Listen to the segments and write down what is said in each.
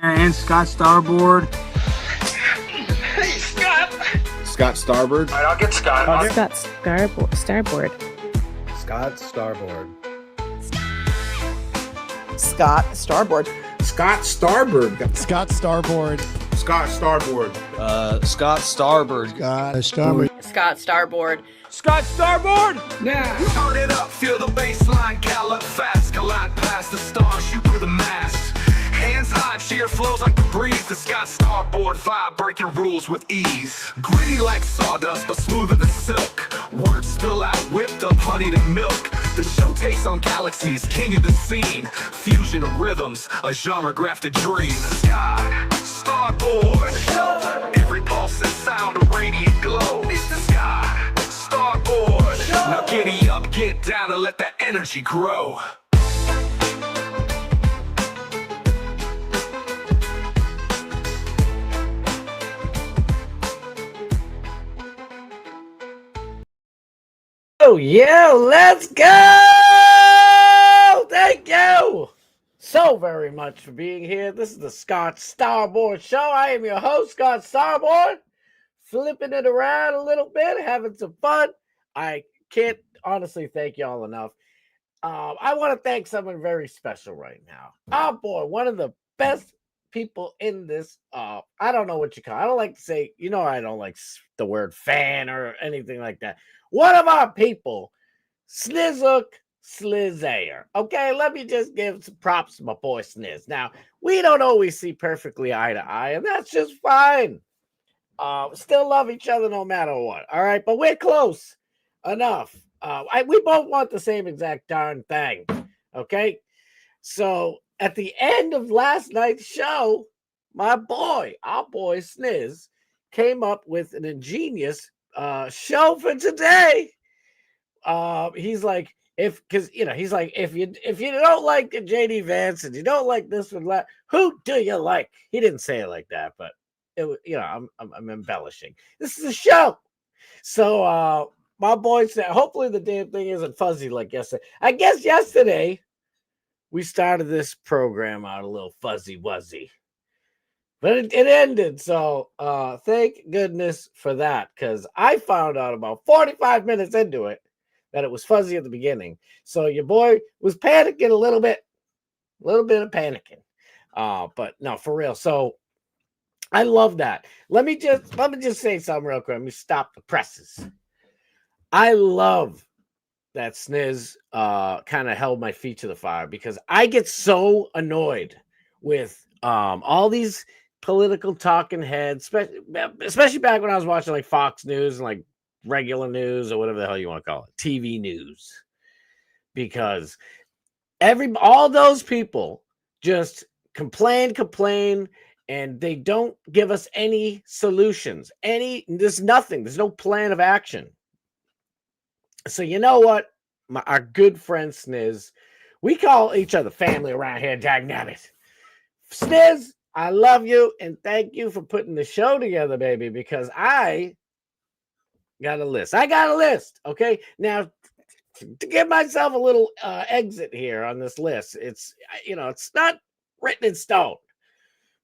And Scott Starboard. Hey, Scott. Scott Starboard. All right, I'll get Scott. Scott Starboard. Scott Starboard. Scott Starboard. Scott Starboard. Scott Starboard. Scott Starboard. Scott Starboard. Scott Starboard. Scott Starboard. Scott Starboard! Now, turn it up, feel the bass line, gallop fast, collide past the stars, shoot through the mast. Hands high, cheer flows like the breeze. The Scott Starboard vibe, breaking rules with ease. Gritty like sawdust, but smoother than silk. Words spill out, whipped up, honeyed and milk. The show takes on galaxies, king of the scene. Fusion of rhythms, a genre grafted dream. Scott Starboard. Every pulse and sound, a radiant glow. It's the Scott Starboard. Now giddy up, get down, and let that energy grow. Oh yeah, let's go! Thank you so very much for being here. This is the Scott Starboard Show. I am your host, Scott Starboard. Flipping it around a little bit, having some fun. I can't honestly thank y'all enough. I want to thank someone very special right now. Oh boy, one of the best people in this. I don't know what you call it. I don't like to say, I don't like the word fan or anything like that. One of our people, Snizook Slizayer. Okay, let me just give some props to my boy Sniz. Now, we don't always see perfectly eye to eye, and that's just fine. Still love each other no matter what. All right, but we're close enough. We both want the same exact darn thing. Okay, so at the end of last night's show, our boy Sniz, came up with an ingenious show for today. He's like, if you don't like the JD Vance and you don't like this one, who do you like? He didn't say it like that, but it was, I'm embellishing. This is a show. So my boy said, hopefully the damn thing isn't fuzzy like yesterday. I guess yesterday we started this program out a little fuzzy wuzzy. But it ended, so thank goodness for that, because I found out about 45 minutes into it that it was fuzzy at the beginning. So your boy was panicking a little bit of panicking. But no, for real. So I love that. Let me just say something real quick. Let me stop the presses. I love that Sniz kind of held my feet to the fire, because I get so annoyed with all these political talking heads, especially back when I was watching like Fox News and like regular news or whatever the hell you want to call it, TV news, because all those people just complain, and they don't give us any solutions. There's nothing. There's no plan of action. So you know what? Our good friend Sniz, we call each other family around here, dagnabbit. Sniz, I love you, and thank you for putting the show together, baby, because I got a list. Okay? Now, to give myself a little exit here on this list, it's not written in stone,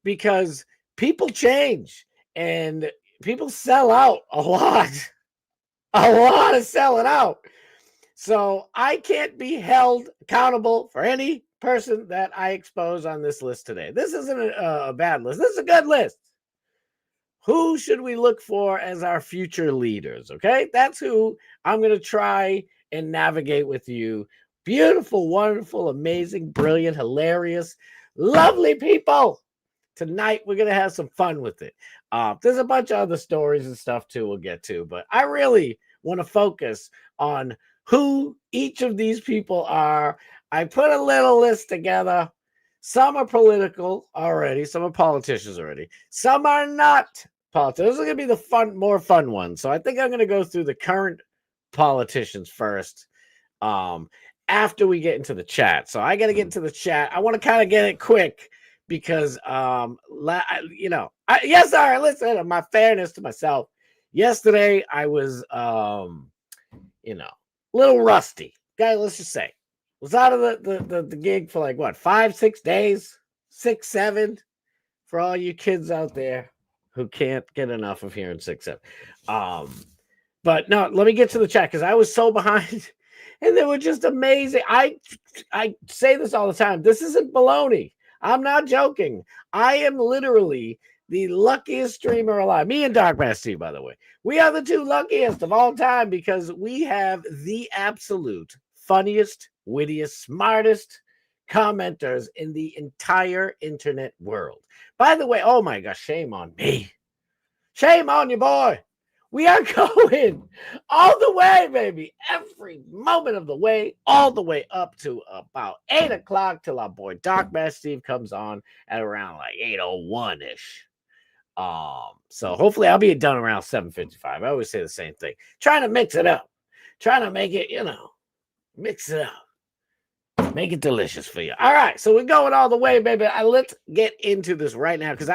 because people change, and people sell out a lot. A lot of selling out. So I can't be held accountable for any person that I expose on this list today. This isn't a bad list. This is a good list. Who should we look for as our future leaders? Okay, that's who I'm going to try and navigate with you. Beautiful, wonderful, amazing, brilliant, hilarious, lovely people. Tonight, we're going to have some fun with it. There's a bunch of other stories and stuff, too, we'll get to. But I really want to focus on who each of these people are. I put a little list together. Some are political already. Some are politicians already. Some are not politicians. Those are going to be the more fun ones. So I think I'm going to go through the current politicians first after we get into the chat. So I got to get into the chat. I want to kind of get it quick because, yes, all right, listen, my fairness to myself. Yesterday, I was, a little rusty. Okay, let's just say. Was out of the gig for like, 5-6 days? 6, 7? for all you kids out there who can't get enough of hearing 6-7. But no, let me get to the chat because I was so behind, and they were just amazing. I say this all the time. This isn't baloney. I'm not joking. I am literally the luckiest streamer alive. Me and Dark Steve, by the way. We are the two luckiest of all time because we have the absolute funniest, wittiest, smartest commenters in the entire internet world. By the way, oh my gosh, shame on me. Shame on you, boy. We are going all the way, baby. Every moment of the way, all the way up to about 8 o'clock till our boy Dark Steve comes on at around like 8:01-ish. So hopefully I'll be done around 7:55. I always say the same thing. Trying to mix it up. Trying to make it, mix it up. Make it delicious for you. All right, so we're going all the way, baby. Let's get into this right now because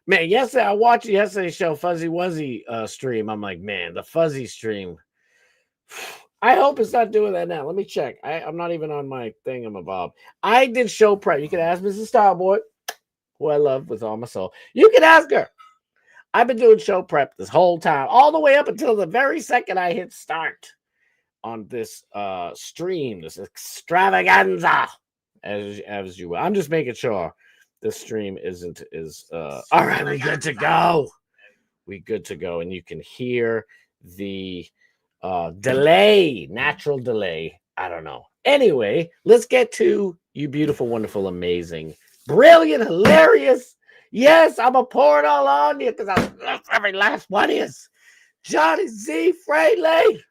yesterday I watched yesterday's show, Fuzzy Wuzzy stream. I'm like, man, the Fuzzy stream. I hope it's not doing that now. Let me check. I'm not even on my thingamabob. I did show prep. You can ask Mrs. Starboy, who I love with all my soul. You can ask her. I've been doing show prep this whole time, all the way up until the very second I hit start on this stream, this extravaganza, as you will. I'm just making sure this stream is all right. We good to go. We good to go, and you can hear the delay, natural delay. I don't know. Anyway, let's get to you, beautiful, wonderful, amazing, brilliant, hilarious. Yes, I'm gonna pour it all on you because every last one is Johnny Z. Fraley.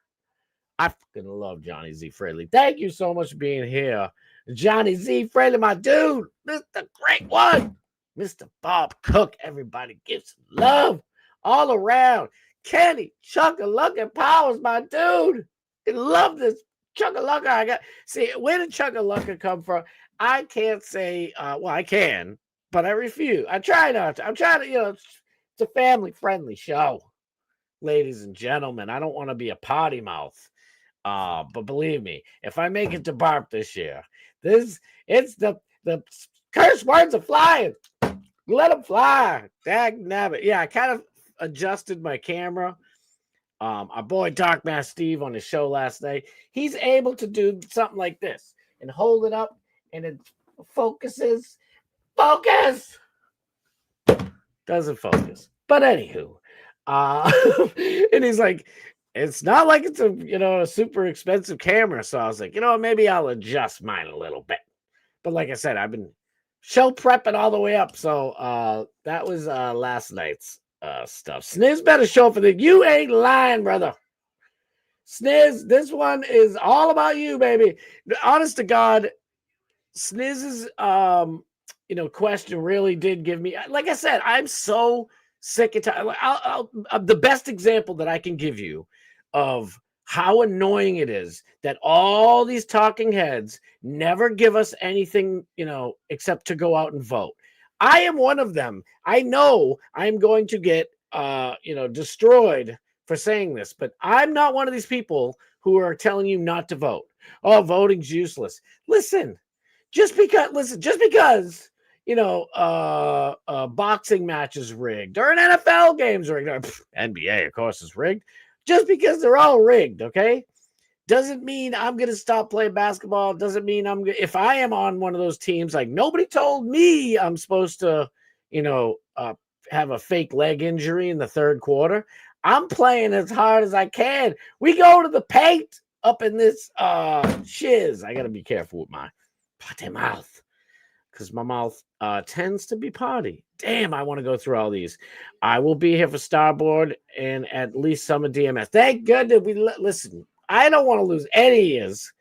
I fucking love Johnny Z. Fraley. Thank you so much for being here. Johnny Z. Fraley, my dude. Mr. Great One. Mr. Bob Cook. Everybody gives love all around. Kenny Chuckalucka Powers, my dude. I love this Chuckalucka I got. See, where did Chuckalucka come from? I can't say, well, I can, but I refuse. I try not to. I'm trying to, it's a family-friendly show, ladies and gentlemen. I don't want to be a potty mouth. But believe me, if I make it to BARP this year, it's the curse words are flying. Let them fly. Dag nabbit. Yeah, I kind of adjusted my camera. Our boy Dark Mass Steve on his show last night, he's able to do something like this and hold it up and it focuses. Focus! Doesn't focus. But anywho, and he's like, it's not like it's a super expensive camera. So I was like, maybe I'll adjust mine a little bit. But like I said, I've been show prepping all the way up. So that was last night's stuff. Sniz better show for the. You ain't lying, brother. Sniz, this one is all about you, baby. Honest to God, Sniz's question really did give me, like I said, I'm so sick and tired. The best example that I can give you of how annoying it is that all these talking heads never give us anything, except to go out and vote. I am one of them. I know I'm going to get, destroyed for saying this, but I'm not one of these people who are telling you not to vote. Oh, voting's useless. Listen, just because boxing matches rigged or an NFL game's rigged, or NBA, of course, is rigged. Just because they're all rigged, okay, doesn't mean I'm going to stop playing basketball. Doesn't mean if I am on one of those teams, like nobody told me I'm supposed to, have a fake leg injury in the third quarter. I'm playing as hard as I can. We go to the paint up in this shiz. I got to be careful with my potty mouth because my mouth tends to be potty. Damn, I want to go through all these. I will be here for Starboard and at least some of DMS. Thank goodness we listen. I don't want to lose any ears.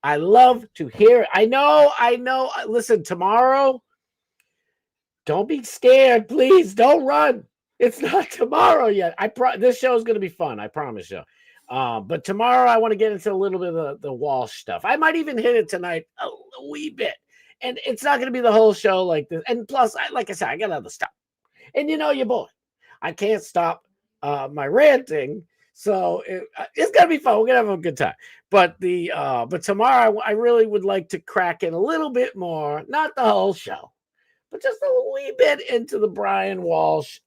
I love to hear it. I know. Listen, tomorrow, don't be scared. Please don't run. It's not tomorrow yet. This show is going to be fun. I promise you. But tomorrow I want to get into a little bit of the Walsh stuff. I might even hit it tonight a wee bit. And it's not going to be the whole show like this. And plus, like I said, I got other stuff. And your boy, I can't stop my ranting. So it's going to be fun. We're going to have a good time. But tomorrow, I really would like to crack in a little bit more. Not the whole show, but just a wee bit into the Brian Walsh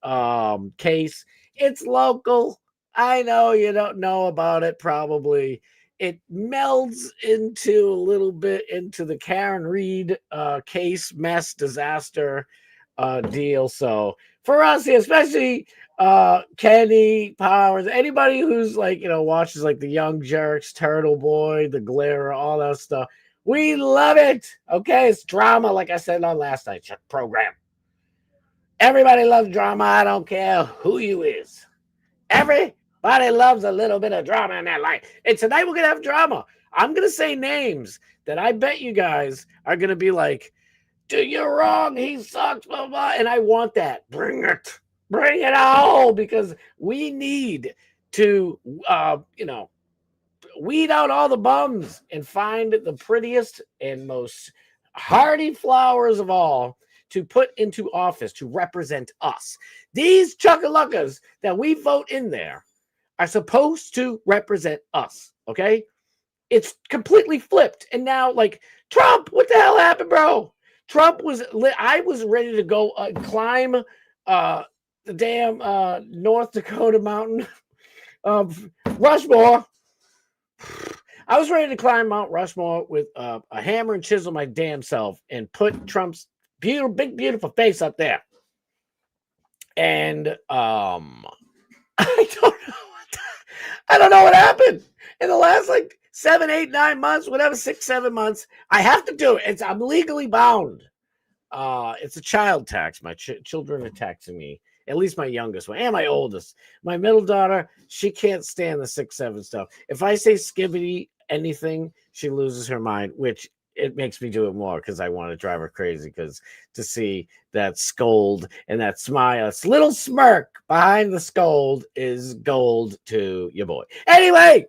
case. It's local. I know you don't know about it probably. It melds into a little bit into the Karen Reed case mess disaster deal. So for us, especially Kenny Powers, anybody who's like, watches like the Young Jerks, Turtle Boy, the Glare, all that stuff, we love it. Okay, it's drama, like I said on last night's program. Everybody loves drama. I don't care who you is. Everybody loves a little bit of drama in their life. And tonight we're gonna have drama. I'm gonna say names that I bet you guys are gonna be like, "Dude, you're wrong. He sucks." Blah blah. And I want that. Bring it all, because we need to, weed out all the bums and find the prettiest and most hardy flowers of all to put into office to represent us. These chuckaluckas that we vote in there are supposed to represent us, okay? It's completely flipped. And now, like, Trump, what the hell happened, bro? Trump I was ready to go climb the damn North Dakota mountain of Rushmore. I was ready to climb Mount Rushmore with a hammer and chisel my damn self and put Trump's big, beautiful face up there. And I don't know what happened in the last like 7, 8, 9 months, whatever, 6, 7 months. I have to do it. I'm legally bound. It's a child tax. My children are taxing me. At least my youngest one and my oldest. My middle daughter, she can't stand the 6, 7 stuff. If I say skibbity anything, she loses her mind, which it makes me do it more because I want to drive her crazy, because to see that scold and that smile, this little smirk behind the scold is gold to your boy. Anyway,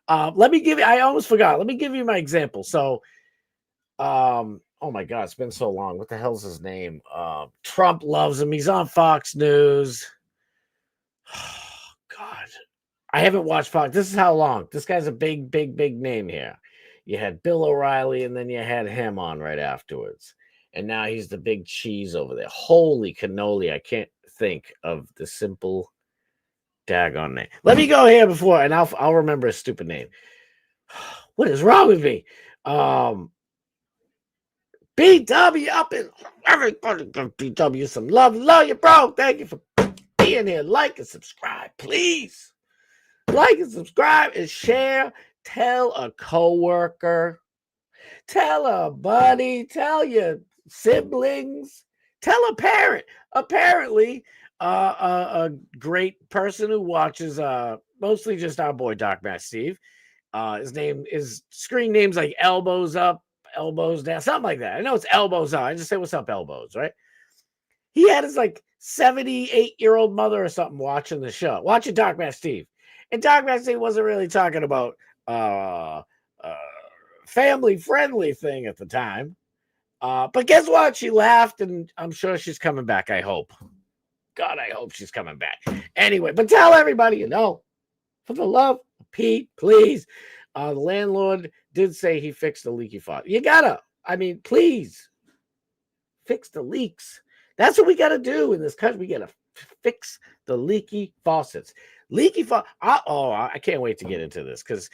let me give you, I almost forgot. Let me give you my example. So, oh my God, it's been so long. What the hell's his name? Trump loves him. He's on Fox News. Oh, God. I haven't watched Fox. This is how long. This guy's a big, big, big name here. You had Bill O'Reilly, and then you had him on right afterwards. And now he's the big cheese over there. Holy cannoli. I can't think of the simple daggone name. Let me go here before, and I'll remember a stupid name. What is wrong with me? BW up in everybody give BW some love. Love you, bro. Thank you for being here. Like and subscribe, please. Like and subscribe and share. Tell a coworker. Tell a buddy. Tell your siblings. Tell a parent. Apparently, a great person who watches mostly just our boy Doc Matt Steve. His screen name's like Elbows Up, Elbows Down, something like that. I know it's Elbows Up. I just say what's up, Elbows, right? He had his like 78-year-old mother or something watching the show, watching Doc Matt Steve. And Doc Matt Steve wasn't really talking about family-friendly thing at the time. But guess what? She laughed, and I'm sure she's coming back, I hope. God, I hope she's coming back. Anyway, but tell everybody you know, for the love of Pete, please. The landlord did say he fixed the leaky faucet. You gotta, please fix the leaks. That's what we gotta do in this country. We gotta fix the leaky faucets. Leaky faucet. I can't wait to get into this, because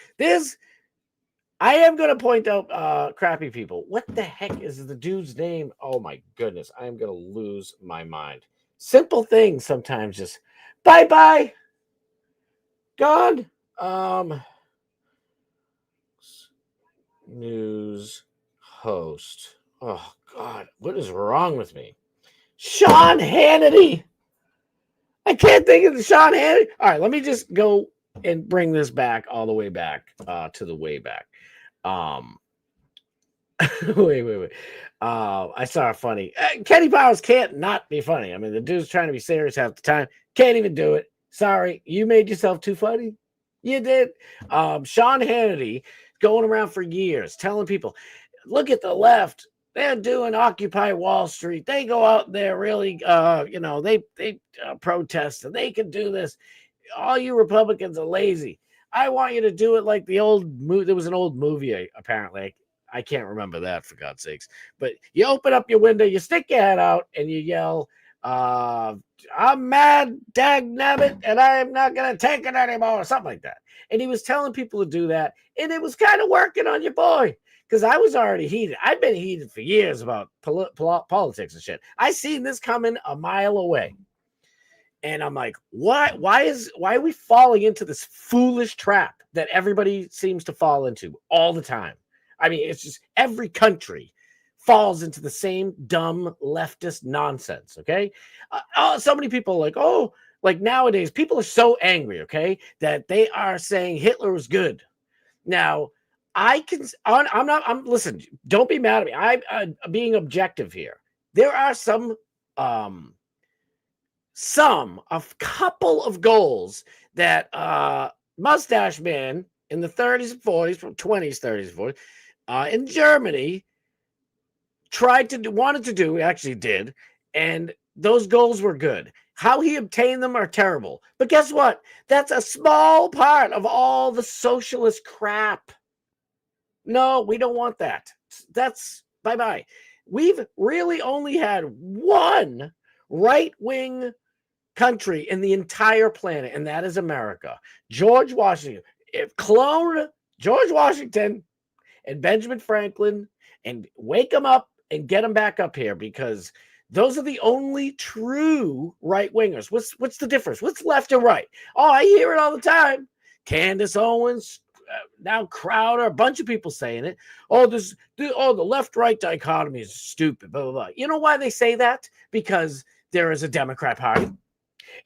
I am going to point out crappy people. What the heck is the dude's name? Oh my goodness. I am going to lose my mind. Simple things sometimes just bye-bye. Gone. News host. Oh God. What is wrong with me? Sean Hannity. I can't think of the Sean Hannity. All right. Let me just go and bring this back all the way back to the way back. Wait. I saw it funny. Kenny Powers can't not be funny. I mean, the dude's trying to be serious half the time. Can't even do it. Sorry, you made yourself too funny. You did. Sean Hannity going around for years telling people, look at the left. They're doing Occupy Wall Street. They go out there really, they protest, and they can do this. All you Republicans are lazy. I want you to do it like the old movie. There was an old movie, apparently. I can't remember that, for God's sakes. But you open up your window, you stick your head out, and you yell, I'm mad, dagnabbit, and I'm not going to take it anymore, or something like that. And he was telling people to do that, and it was kind of working on your boy, because I was already heated. I've been heated for years about politics and shit. I seen this coming a mile away. And I'm like, why are we falling into this foolish trap that everybody seems to fall into all the time? I mean, it's just every country falls into the same dumb leftist nonsense. Okay. So many people are like, oh, like nowadays people are so angry. Okay. That they are saying Hitler was good. Now listen, don't be mad at me. I'm being objective here. There are a couple of goals that Mustache Man in the 30s and 40s, from 20s, 30s, 40s, in Germany wanted to do, actually did, and those goals were good. How he obtained them are terrible. But guess what? That's a small part of all the socialist crap. No, we don't want that. That's bye-bye. We've really only had one right-wing country in the entire planet, and that is America. George Washington. Clone George Washington and Benjamin Franklin and wake them up and get them back up here, because those are the only true right-wingers. What's the difference? What's left and right? Oh, I hear it all the time. Candace Owens, now Crowder, a bunch of people saying it. The left-right dichotomy is stupid, blah, blah, blah. You know why they say that? Because there is a Democrat Party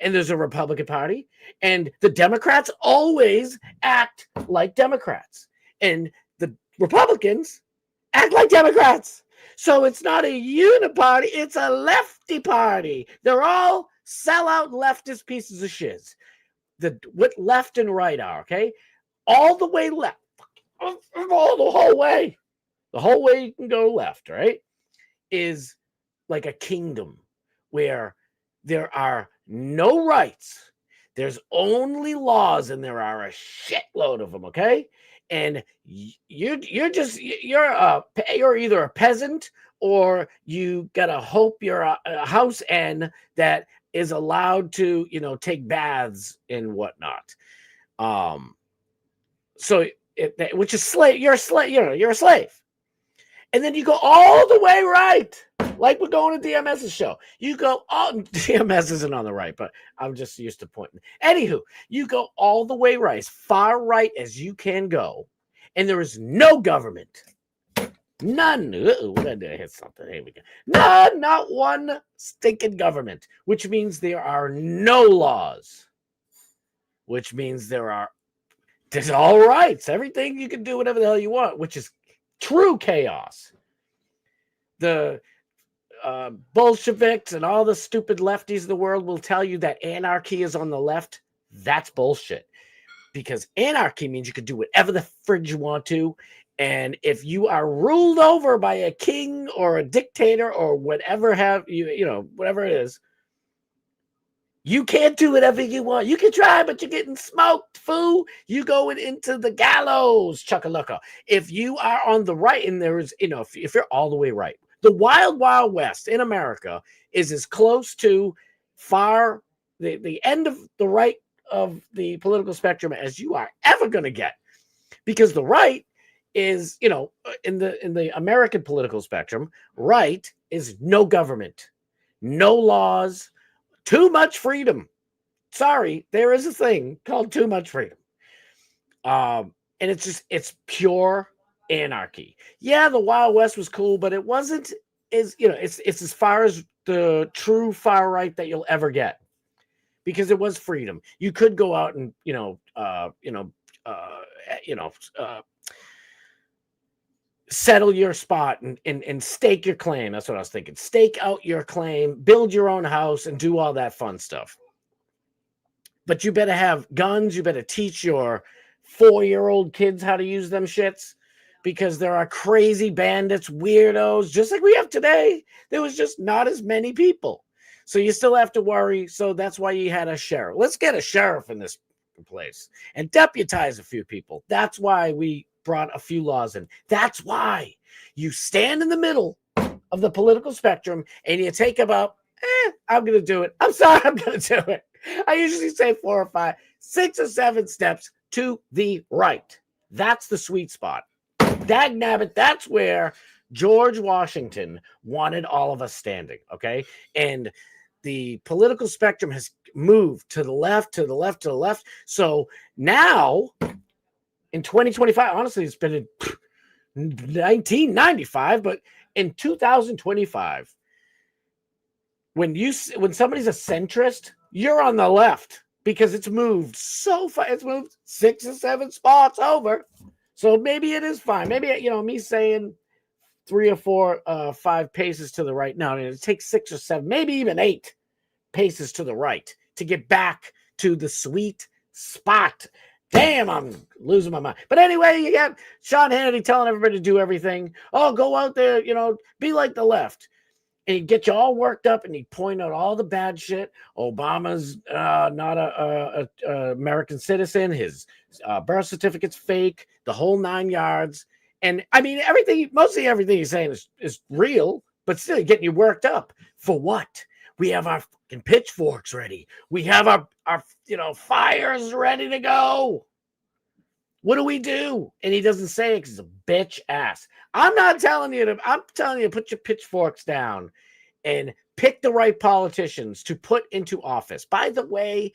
and there's a Republican Party, and the Democrats always act like Democrats, and the Republicans act like Democrats. So it's not a uniparty, it's a lefty party. They're all sellout leftist pieces of shiz. What left and right are, okay? All the way left. The whole way. The whole way you can go left, right? Is like a kingdom where there are no rights. There's only laws, and there are a shitload of them, okay? And you're either a peasant, or you gotta hope you're a house N that is allowed to, take baths and whatnot. Which is slave. You're a slave. You're a slave. And then you go all the way right, like we're going to DMS's show. You go DMS isn't on the right, but I'm just used to pointing. Anywho, you go all the way right, as far right as you can go, and there is no government. None. I did hit something. Here we go. None, not one stinking government, which means there are no laws, which means there's all rights. Everything you can do whatever the hell you want, which is true chaos. The Bolsheviks and all the stupid lefties of the world will tell you that anarchy is on the left. That's bullshit. Because anarchy means you can do whatever the fridge you want to. And if you are ruled over by a king or a dictator or whatever whatever it is, you can't do whatever you want. You can try, but you're getting smoked, fool. You going into the gallows, chuckalaka. If you are on the right, and there is, if you're all the way right, the wild, wild west in America is as close to the end of the right of the political spectrum as you are ever going to get, because the right is, in the American political spectrum, right is no government, no laws, too much freedom. Sorry, there is a thing called too much freedom. And it's pure anarchy. Yeah, the Wild West was cool, but it wasn't it's as far as the true far right that you'll ever get, because it was freedom. You could go out and, settle your spot and stake your claim. That's what I was thinking. Stake out your claim, build your own house, and do all that fun stuff. But you better have guns. You better teach your 4-year-old kids how to use them shits, because there are crazy bandits, weirdos, just like we have today. There was just not as many people. So you still have to worry. So that's why you had a sheriff. Let's get a sheriff in this place and deputize a few people. That's why we brought a few laws in. That's why you stand in the middle of the political spectrum and you take about, I'm going to do it. I'm sorry, I'm going to do it. I usually say 4 or 5, 6 or 7 steps to the right. That's the sweet spot. Dagnabbit, that's where George Washington wanted all of us standing, okay? And the political spectrum has moved to the left, to the left, to the left. So now, in 2025, honestly, it's been in 1995, but in 2025, when somebody's a centrist, you're on the left because it's moved so far. It's moved 6 or 7 spots over. So maybe it is fine. Maybe, me saying 3 or 4, 5 paces to the right. No, it takes 6 or 7, maybe even 8 paces to the right to get back to the sweet spot. Damn, I'm losing my mind. But anyway, you got Sean Hannity telling everybody to do everything. Oh, go out there, be like the left. And he'd get you all worked up and he'd point out all the bad shit. Obama's not a American citizen. His birth certificate's fake, the whole 9 yards. And I mean, mostly everything he's saying is real, but still getting you worked up. For what? We have our fucking pitchforks ready. We have our fires ready to go. What do we do? And he doesn't say it because he's a bitch ass. I'm telling you to put your pitchforks down and pick the right politicians to put into office. By the way,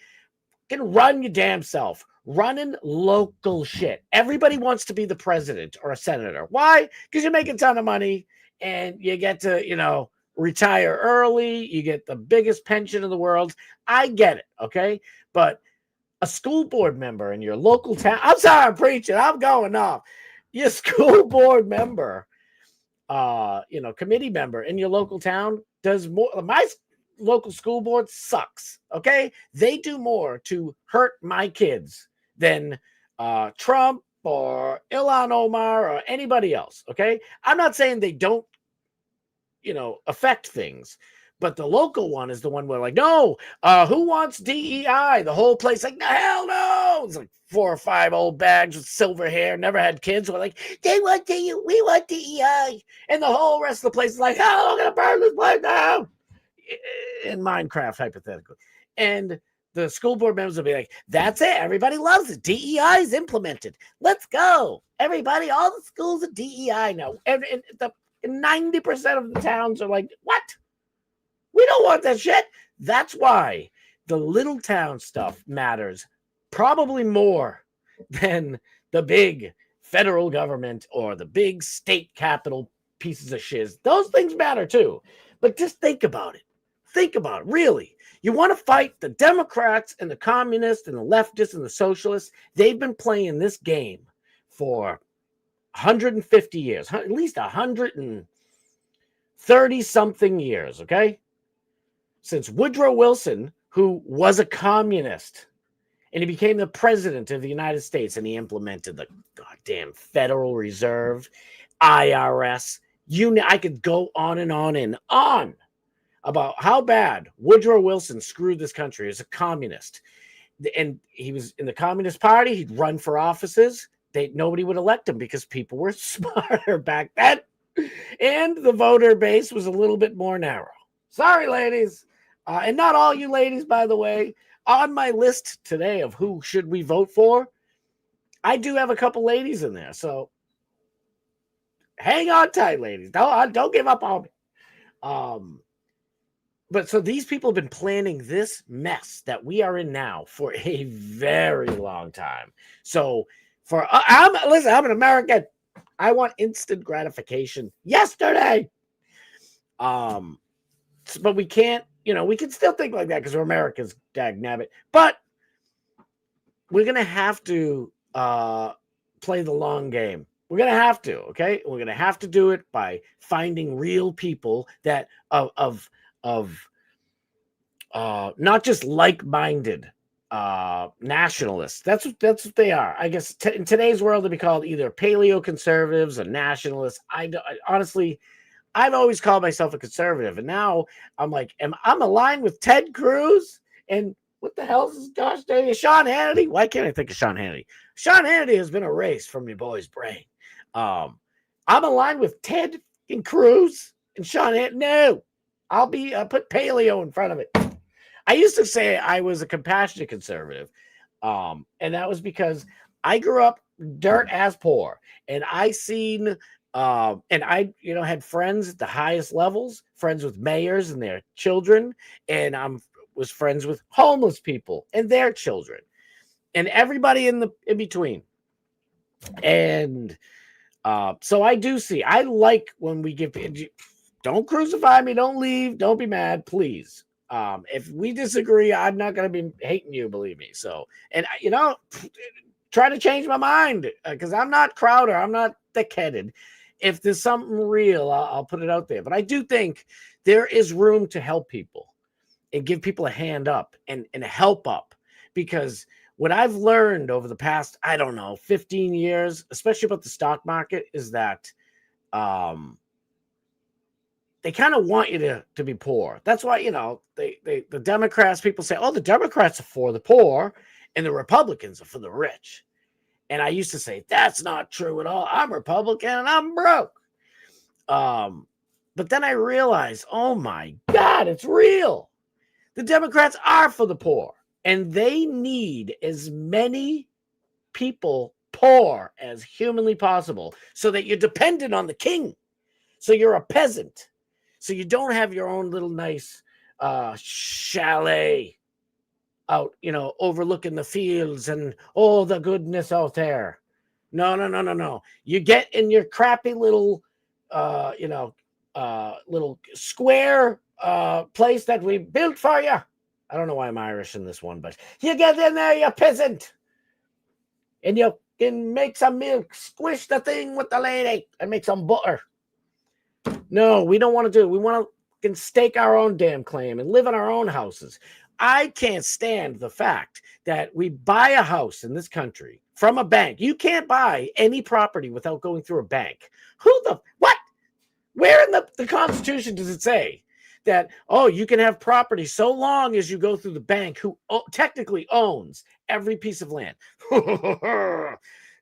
can run your damn self. Running local shit. Everybody wants to be the president or a senator. Why? Because you make a ton of money and you get to, retire early. You get the biggest pension in the world. I get it, okay? But a school board member in your local town. I'm sorry, I'm preaching. I'm going off. Your school board member, committee member in your local town does more. My local school board sucks. Okay, they do more to hurt my kids than Trump or Ilhan Omar or anybody else. Okay, I'm not saying they don't, affect things. But the local one is the one where no, who wants DEI? The whole place hell no. It's 4 or 5 old bags with silver hair, never had kids. We're we want DEI. And the whole rest of the place is hell, I'm going to burn this place down. In Minecraft, hypothetically. And the school board members will be that's it. Everybody loves it. DEI is implemented. Let's go. Everybody, all the schools are DEI now. And 90% of the towns are what? We don't want that shit. That's why the little town stuff matters probably more than the big federal government or the big state capital pieces of shiz. Those things matter too. But just think about it. Think about it. Really. You want to fight the Democrats and the communists and the leftists and the socialists. They've been playing this game for 150 years, at least 130 something years. Okay. Since Woodrow Wilson, who was a communist, and he became the president of the United States, and he implemented the goddamn Federal Reserve, IRS. I could go on and on about how bad Woodrow Wilson screwed this country as a communist. And he was in the Communist Party. He'd run for offices. Nobody would elect him because people were smarter back then. And the voter base was a little bit more narrow. Sorry, ladies. And not all you ladies, by the way. On my list today of who should we vote for, I do have a couple ladies in there. So hang on tight, ladies. Don't give up on me. But so these people have been planning this mess that we are in now for a very long time. So I'm an American. I want instant gratification yesterday. But we can't, we can still think like that because we're Americans, dagnabbit. But we're going to have to play the long game. We're going to have to, okay? We're going to have to do it by finding real people that of not just like-minded nationalists. That's what they are. I guess in today's world, they'd be called either paleo-conservatives or nationalists. Honestly, I've always called myself a conservative, and now I'm I'm aligned with Ted Cruz, and What the hell is this gosh dang Sean Hannity? Why can't I think of Sean Hannity? Sean Hannity has been erased from your boy's brain. I'm aligned with Ted and Cruz and Sean Hannity. No, I'll put paleo in front of it. I used to say I was a compassionate conservative. And that was because I grew up dirt as poor, and I seen and I had friends at the highest levels, friends with mayors and their children, and was friends with homeless people and their children, and everybody in between. And so I do see. I like when we give. Don't crucify me. Don't leave. Don't be mad, please. If we disagree, I'm not going to be hating you, believe me. So, and try to change my mind because I'm not Crowder. I'm not thick-headed. If there's something real, I'll put it out there. But I do think there is room to help people and give people a hand up and a help up, because what I've learned over the past, 15 years, especially about the stock market, is that they kind of want you to be poor. That's why, the Democrats, people say, oh, the Democrats are for the poor and the Republicans are for the rich. And I used to say, that's not true at all. I'm Republican and I'm broke. But then I realized, oh my God, it's real. The Democrats are for the poor, and they need as many people poor as humanly possible so that you're dependent on the king. So you're a peasant. So you don't have your own little nice chalet out, overlooking the fields and all the goodness out there. No. You get in your crappy little, little square place that we built for you. I don't know why I'm Irish in this one, but you get in there, you peasant, and you can make some milk, squish the thing with the lady, and make some butter. No, we don't want to do it. We want to stake our own damn claim and live in our own houses. I can't stand the fact that we buy a house in this country from a bank. You can't buy any property without going through a bank. What? Where in the Constitution does it say that, you can have property so long as you go through the bank who technically owns every piece of land?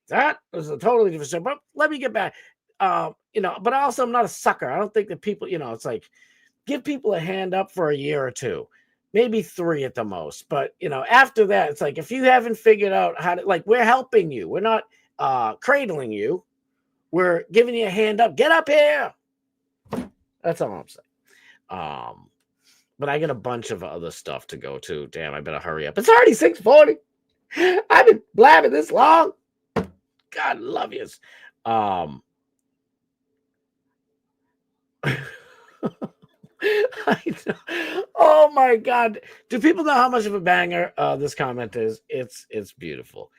That was a totally different story. But let me get back. But also I'm not a sucker. I don't think that people, it's like, give people a hand up for a year or two, maybe 3 at the most. But, after that, it's like, if you haven't figured out how to, we're helping you. We're not cradling you. We're giving you a hand up. Get up here. That's all I'm saying. But I got a bunch of other stuff to go to. Damn, I better hurry up. It's already 6:40. I've been blabbing this long. God love yous. I know. Oh my God. Do people know how much of a banger this comment is? It's beautiful.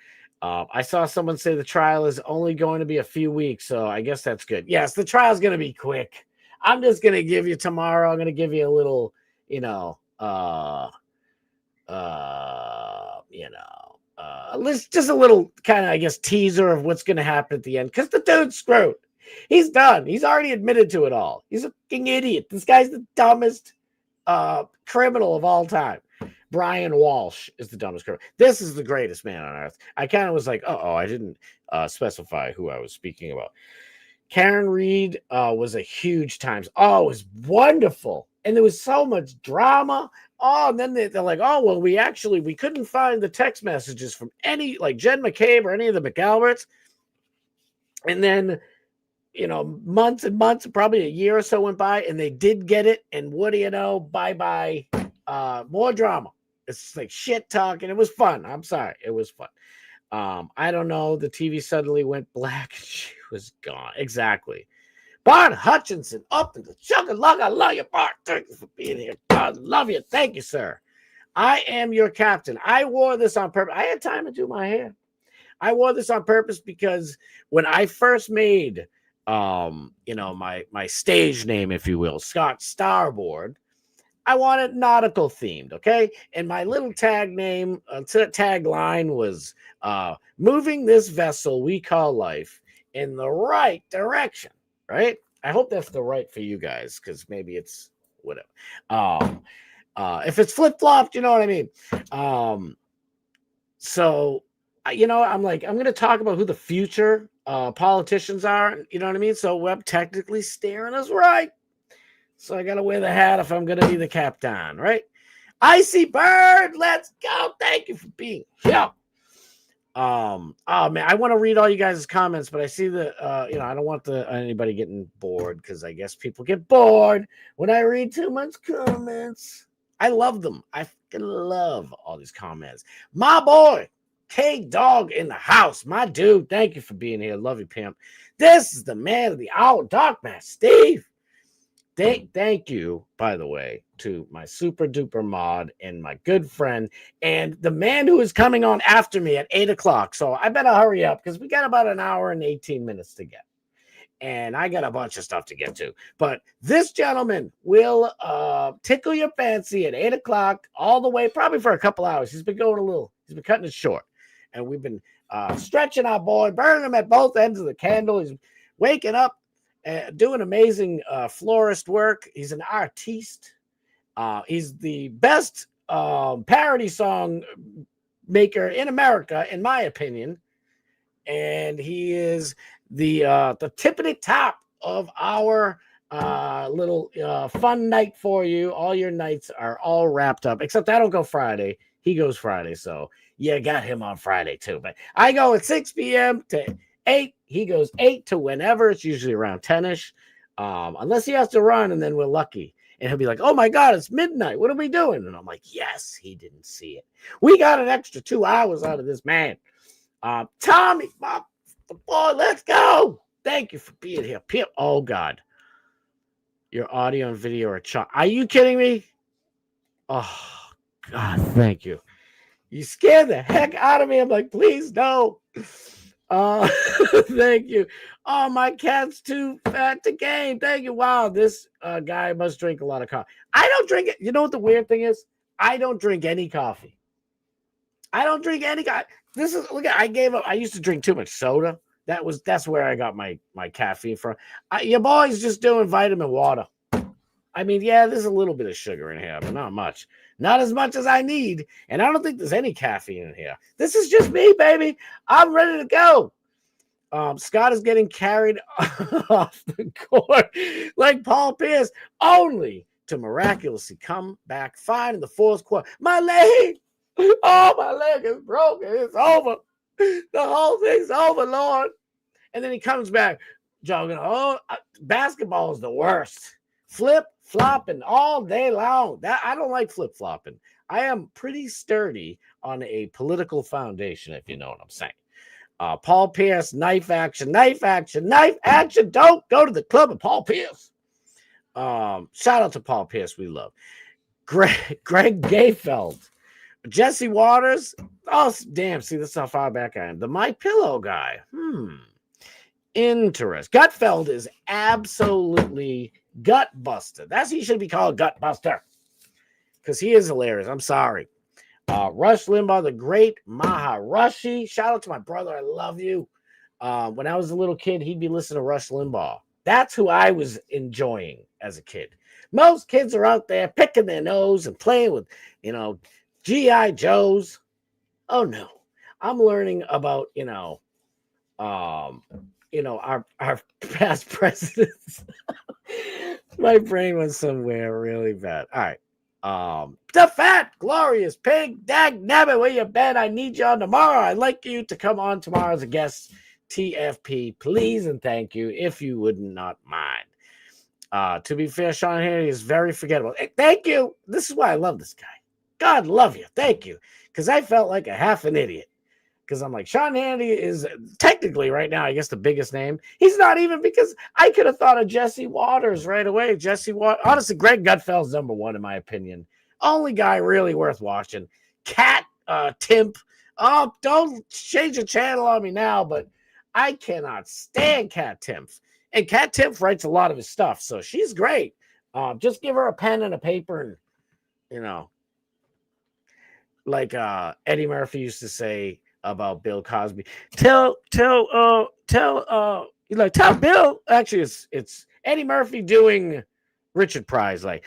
I saw someone say the trial is only going to be a few weeks, so I guess that's good. Yes, the trial is going to be quick. I'm just going to give you tomorrow. I'm going to give you a little, just a little kind of, I guess, teaser of what's going to happen at the end, because the dude's screwed. He's done. He's already admitted to it all. He's a fucking idiot. This guy's the dumbest criminal of all time. Brian Walsh is the dumbest criminal. This is the greatest man on earth. I kind of was like, I didn't specify who I was speaking about. Karen Reed was a huge times. Oh, it was wonderful. And there was so much drama. Oh, and then they're like, we couldn't find the text messages from any, like Jen McCabe or any of the McAlberts. And then, months and months, probably a year or so went by, and they did get it. And what do you know? Bye-bye. More drama. It's like shit talking. It was fun. I'm sorry. It was fun. I don't know. The TV suddenly went black and she was gone. Exactly. Bart Hutchinson up in the chugga-lugga. I love you, Bart. Thank you for being here. I love you. Thank you, sir. I am your captain. I wore this on purpose. I had time to do my hair. I wore this on purpose because when I first made, my stage name, if you will, Scott Starboard, I wanted nautical themed, okay? And my little tagline was moving this vessel we call life in the right direction, right? I hope that's the right for you guys, because maybe it's whatever. If it's flip-flopped, you know what I mean? So, I'm like, I'm going to talk about who the future politicians are. You know what I mean? So Webb technically steering us right. So I got to wear the hat if I'm going to be the captain, right? Icy Bird, let's go. Thank you for being here. Oh man, I want to read all you guys' comments, but I see that I don't want anybody getting bored, because I guess people get bored when I read too much comments. I love them. I fucking love all these comments. My boy, K Dog in the house. My dude, thank you for being here. Love you, pimp. This is the man of the hour, Dark Man Steve. Thank you, by the way, to my super duper mod and my good friend and the man who is coming on after me at 8 o'clock. So I better hurry up, because we got about an hour and 18 minutes to get. And I got a bunch of stuff to get to. But this gentleman will tickle your fancy at 8 o'clock all the way, probably for a couple hours. He's been cutting it short. And we've been stretching our boy, burning him at both ends of the candle. He's waking up, doing amazing florist work. He's an artiste. He's the best parody song maker in America, in my opinion. And he is the tippity top of our little fun night for you. All your nights are all wrapped up, except I don't go Friday. He goes Friday. So yeah, got him on Friday too. But I go at 6 p.m. to 8. He goes 8 to whenever. It's usually around 10ish, unless he has to run, and then we're lucky. And he'll be like, "Oh my God, it's midnight. What are we doing?" And I'm like, "Yes, he didn't see it. We got an extra 2 hours out of this man." Tommy, my boy, let's go. Thank you for being here. Pip. Oh God, your audio and video are chopped. Are you kidding me? Oh God, thank you. You scared the heck out of me. I'm like, please no. Thank you. Oh, my cat's too fat to game. Thank you. Wow, this guy must drink a lot of coffee. I don't drink it. You know what the weird thing is? I don't drink any coffee. I don't drink any coffee. I gave up. I used to drink too much soda. That's where I got my caffeine from. Your boy's just doing vitamin water. I mean, yeah, there's a little bit of sugar in here, but not much. Not as much as I need. And I don't think there's any caffeine in here. This is just me, baby. I'm ready to go. Scott is getting carried off the court like Paul Pierce, only to miraculously come back fine in the fourth quarter. My leg! Oh, my leg is broken. It's over. The whole thing's over, Lord. And then he comes back jogging. Oh, basketball is the worst. Flip-flopping all day long. I don't like flip-flopping. I am pretty sturdy on a political foundation, if you know what I'm saying. Paul Pierce, knife action. Don't go to the club with Paul Pierce. Shout out to Paul Pierce, we love. Greg Gayfeld. Jesse Waters. Oh, damn. See, this is how far back I am. The My Pillow guy. Interesting. Gutfeld is absolutely gut buster. He should be called Gut Buster, because he is hilarious. I'm sorry. Rush Limbaugh, the great Maharishi. Shout out to my brother. I love you. When I was a little kid, he'd be listening to Rush Limbaugh. That's who I was enjoying as a kid. Most kids are out there picking their nose and playing with, G.I. Joes. Oh no. I'm learning about, our past presidents. My brain went somewhere really bad. All right. The fat, glorious pig, dag nabbit, where you been? I need you on tomorrow. I'd like you to come on tomorrow as a guest. TFP, please and thank you, if you would not mind. To be fair, Sean Hannity is very forgettable. Hey, thank you. This is why I love this guy. God love you. Thank you. Because I felt like a half an idiot. Because I'm like, Sean Hannity is technically right now, I guess, the biggest name. He's not even, because I could have thought of Jesse Waters right away. Honestly, Greg Gutfeld's number one, in my opinion. Only guy really worth watching. Cat Timp. Oh, don't change the channel on me now, but I cannot stand Cat Timp. And Cat Timp writes a lot of his stuff, so she's great. Just give her a pen and a paper and, like Eddie Murphy used to say about Bill Cosby. Tell Bill. Actually, it's Eddie Murphy doing Richard Pryor. Like,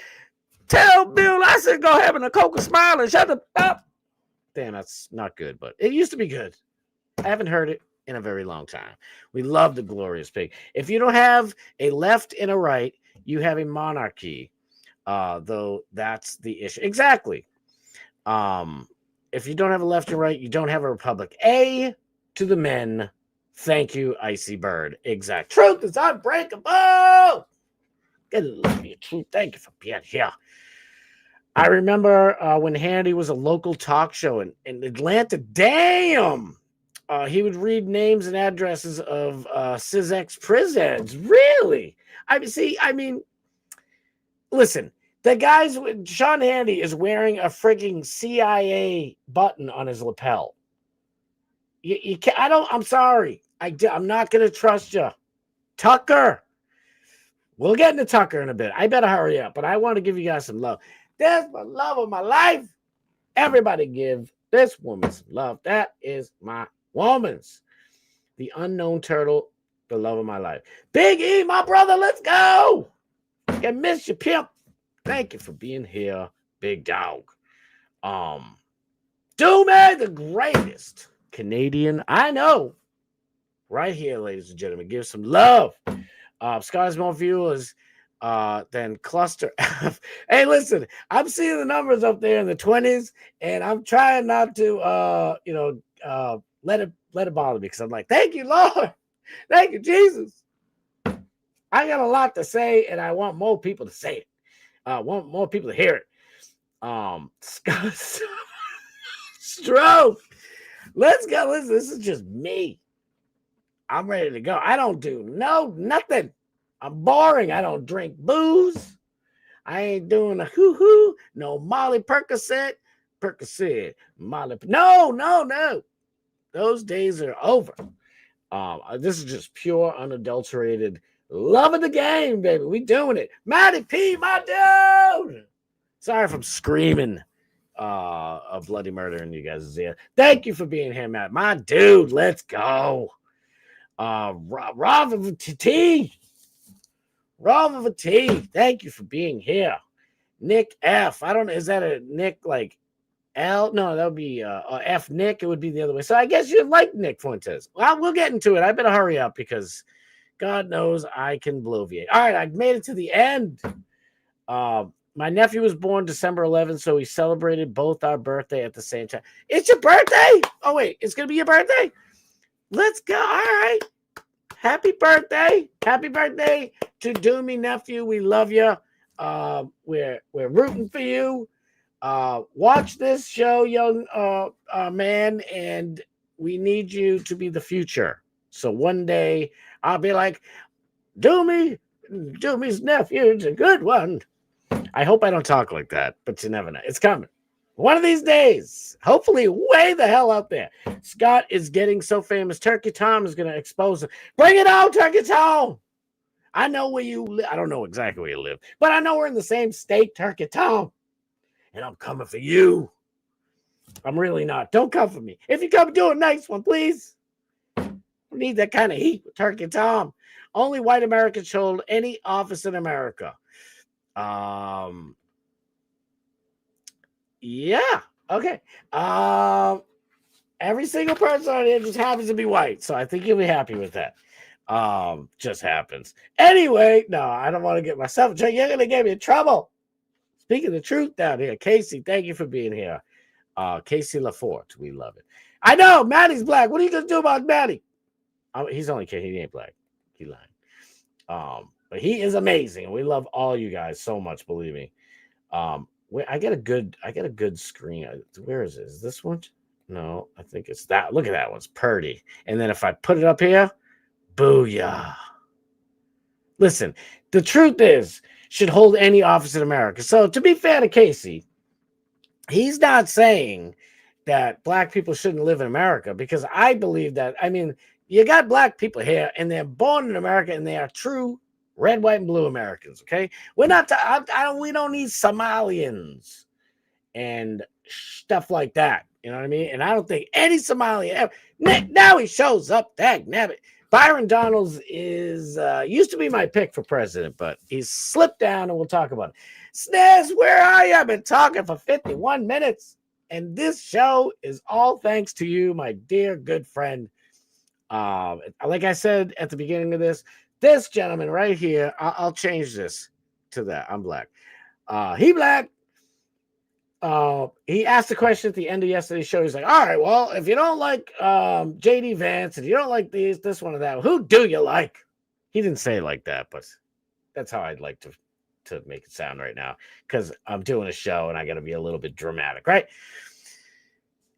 Tell Bill I said go having a Coca Smile and shut the up. Damn, that's not good, but it used to be good. I haven't heard it in a very long time. We love the Glorious Pig. If you don't have a left and a right, you have a monarchy. Though that's the issue. Exactly. If you don't have a left and right, you don't have a republic. A to the men. Thank you, Icy Bird. Exact. Truth is unbreakable. Good love you, Truth. Thank you for being here. I remember when Hannity was a local talk show in Atlanta. Damn. He would read names and addresses of CISX prisons. Really? I mean, listen, the guys, Sean Hannity is wearing a freaking CIA button on his lapel. You can't, I'm sorry. I'm not going to trust you. Tucker. We'll get into Tucker in a bit. I better hurry up, but I want to give you guys some love. That's the love of my life. Everybody give this woman some love. That is my woman's. The unknown turtle, the love of my life. Big E, my brother, let's go. I miss you, pimp. Thank you for being here, big dog. Doomay, the greatest Canadian I know. Right here, ladies and gentlemen. Give some love. Scott's more viewers than Cluster F. Hey, listen, I'm seeing the numbers up there in the 20s, and I'm trying not to let it bother me, because I'm like, thank you, Lord. Thank you, Jesus. I got a lot to say, and I want more people to say it. I want more people to hear it. Scott Stroke. Let's go. Listen, this is just me. I'm ready to go. I don't do nothing. I'm boring. I don't drink booze. I ain't doing a hoo-hoo. No Molly Percocet. Molly. No. Those days are over. This is just pure, unadulterated love of the game, baby. We doing it. Matty P, my dude. Sorry if I'm screaming a bloody murder in you guys' ear. Thank you for being here, Matt. My dude, let's go. Rob of a T. Thank you for being here. Nick F. I don't know. Is that a Nick like L? No, that would be F Nick. It would be the other way. So I guess you like Nick Fuentes. Well, we'll get into it. I better hurry up because God knows I can bloviate. All right, I made it to the end. My nephew was born December 11th, so we celebrated both our birthday at the same time. It's your birthday? Oh, wait, it's going to be your birthday? Let's go. All right. Happy birthday. Happy birthday to Doomy nephew. We love you. We're rooting for you. Watch this show, young man, and we need you to be the future. So one day I'll be like, Doomy's nephew is a good one. I hope I don't talk like that, but you never know. It's coming. One of these days, hopefully way the hell out there. Scott is getting so famous. Turkey Tom is going to expose him. Bring it on, Turkey Tom. I know where you live. I don't know exactly where you live, but I know we're in the same state, Turkey Tom. And I'm coming for you. I'm really not. Don't come for me. If you come, do a nice one, please. I need that kind of heat with Turkey Tom. Only white Americans hold any office in America. Yeah. Okay. Every single person on here just happens to be white, so I think you'll be happy with that. Just happens. Anyway, no, I don't want to get myself in trouble. You're gonna get me in trouble. Speaking the truth down here, Casey, thank you for being here. Casey Laforte, we love it. I know Maddie's black. What are you gonna do about Maddie? He's only kidding. He ain't black. He lying. But he is amazing. We love all you guys so much. Believe me. I get a good screen. Where is it? Is this one? No, I think it's that. Look at that one. It's pretty. And then if I put it up here, booyah. Listen, the truth is, should hold any office in America. So to be fair to Casey, he's not saying that black people shouldn't live in America, because I believe that, I mean, you got black people here and they're born in America and they are true red, white, and blue Americans. Okay. We're not, we don't need Somalians and stuff like that. You know what I mean? And I don't think any Somalian ever, now he shows up, dag nabbit. Byron Donalds is used to be my pick for president, but he's slipped down, and we'll talk about it. Snaz, where are you? I've been talking for 51 minutes, and this show is all thanks to you, my dear good friend. Like I said at the beginning of this gentleman right here, I'll change this to that. I'm black. He black. He asked the question at the end of yesterday's show. He's like, all right, well, if you don't like JD Vance and you don't like this one or that, who do you like? He didn't say it like that, but that's how I'd like to make it sound right now, because I'm doing a show and I got to be a little bit dramatic, right?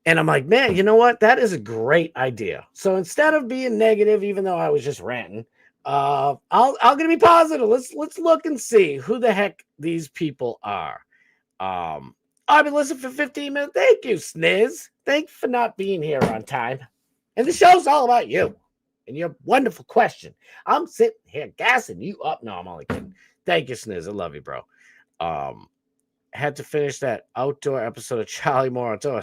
And I'm like, man, you know what? That is a great idea. So instead of being negative, even though I was just ranting, I'm gonna be positive. Let's look and see who the heck these people are. I've been listening for 15 minutes. Thank you, Sniz. Thank you for not being here on time. And the show's all about you and your wonderful question. I'm sitting here gassing you up. No, I'm only kidding. Thank you, Sniz. I love you, bro. Had to finish that outdoor episode of Charlie Moore on tour.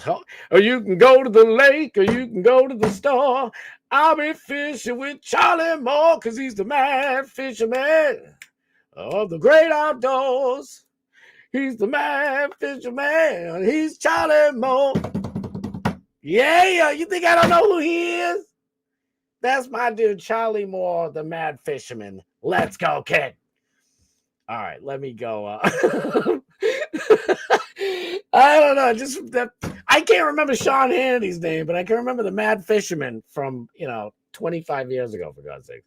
Or you can go to the lake, or you can go to the store. I'll be fishing with Charlie Moore, because he's the mad fisherman of the great outdoors. He's the mad fisherman. He's Charlie Moore. Yeah, you think I don't know who he is? That's my dude, Charlie Moore, the mad fisherman. Let's go, kid. All right, let me go. I don't know. Just that I can't remember Sean Hannity's name, but I can remember the Mad Fisherman from 25 years ago. For God's sake!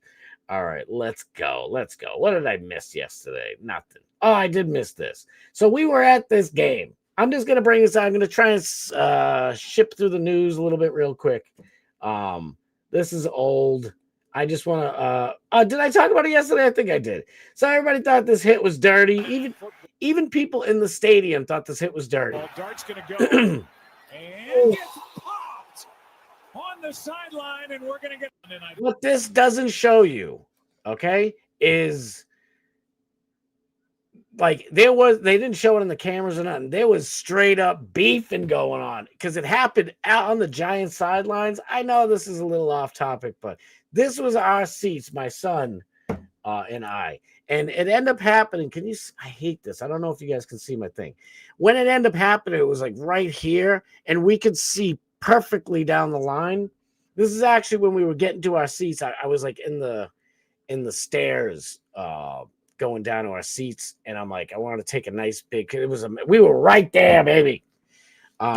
All right, let's go. Let's go. What did I miss yesterday? Nothing. Oh, I did miss this. So we were at this game. I'm just gonna bring this out. I'm gonna try and ship through the news a little bit real quick. This is old. I just want to. Did I talk about it yesterday? I think I did. So everybody thought this hit was dirty. Even people in the stadium thought this hit was dirty. Well, Dart's going to go and gets popped on the sideline, and we're going to get. What this doesn't show you, okay, is like they didn't show it in the cameras or nothing. There was straight up beefing going on because it happened out on the Giants sidelines. I know this is a little off topic, but this was our seats, my son and I. And it ended up happening. I hate this. I don't know if you guys can see my thing. When it ended up happening, it was like right here, and we could see perfectly down the line. This is actually when we were getting to our seats. I was like in the stairs going down to our seats, and I'm like, I want to take a nice big. We were right there, baby.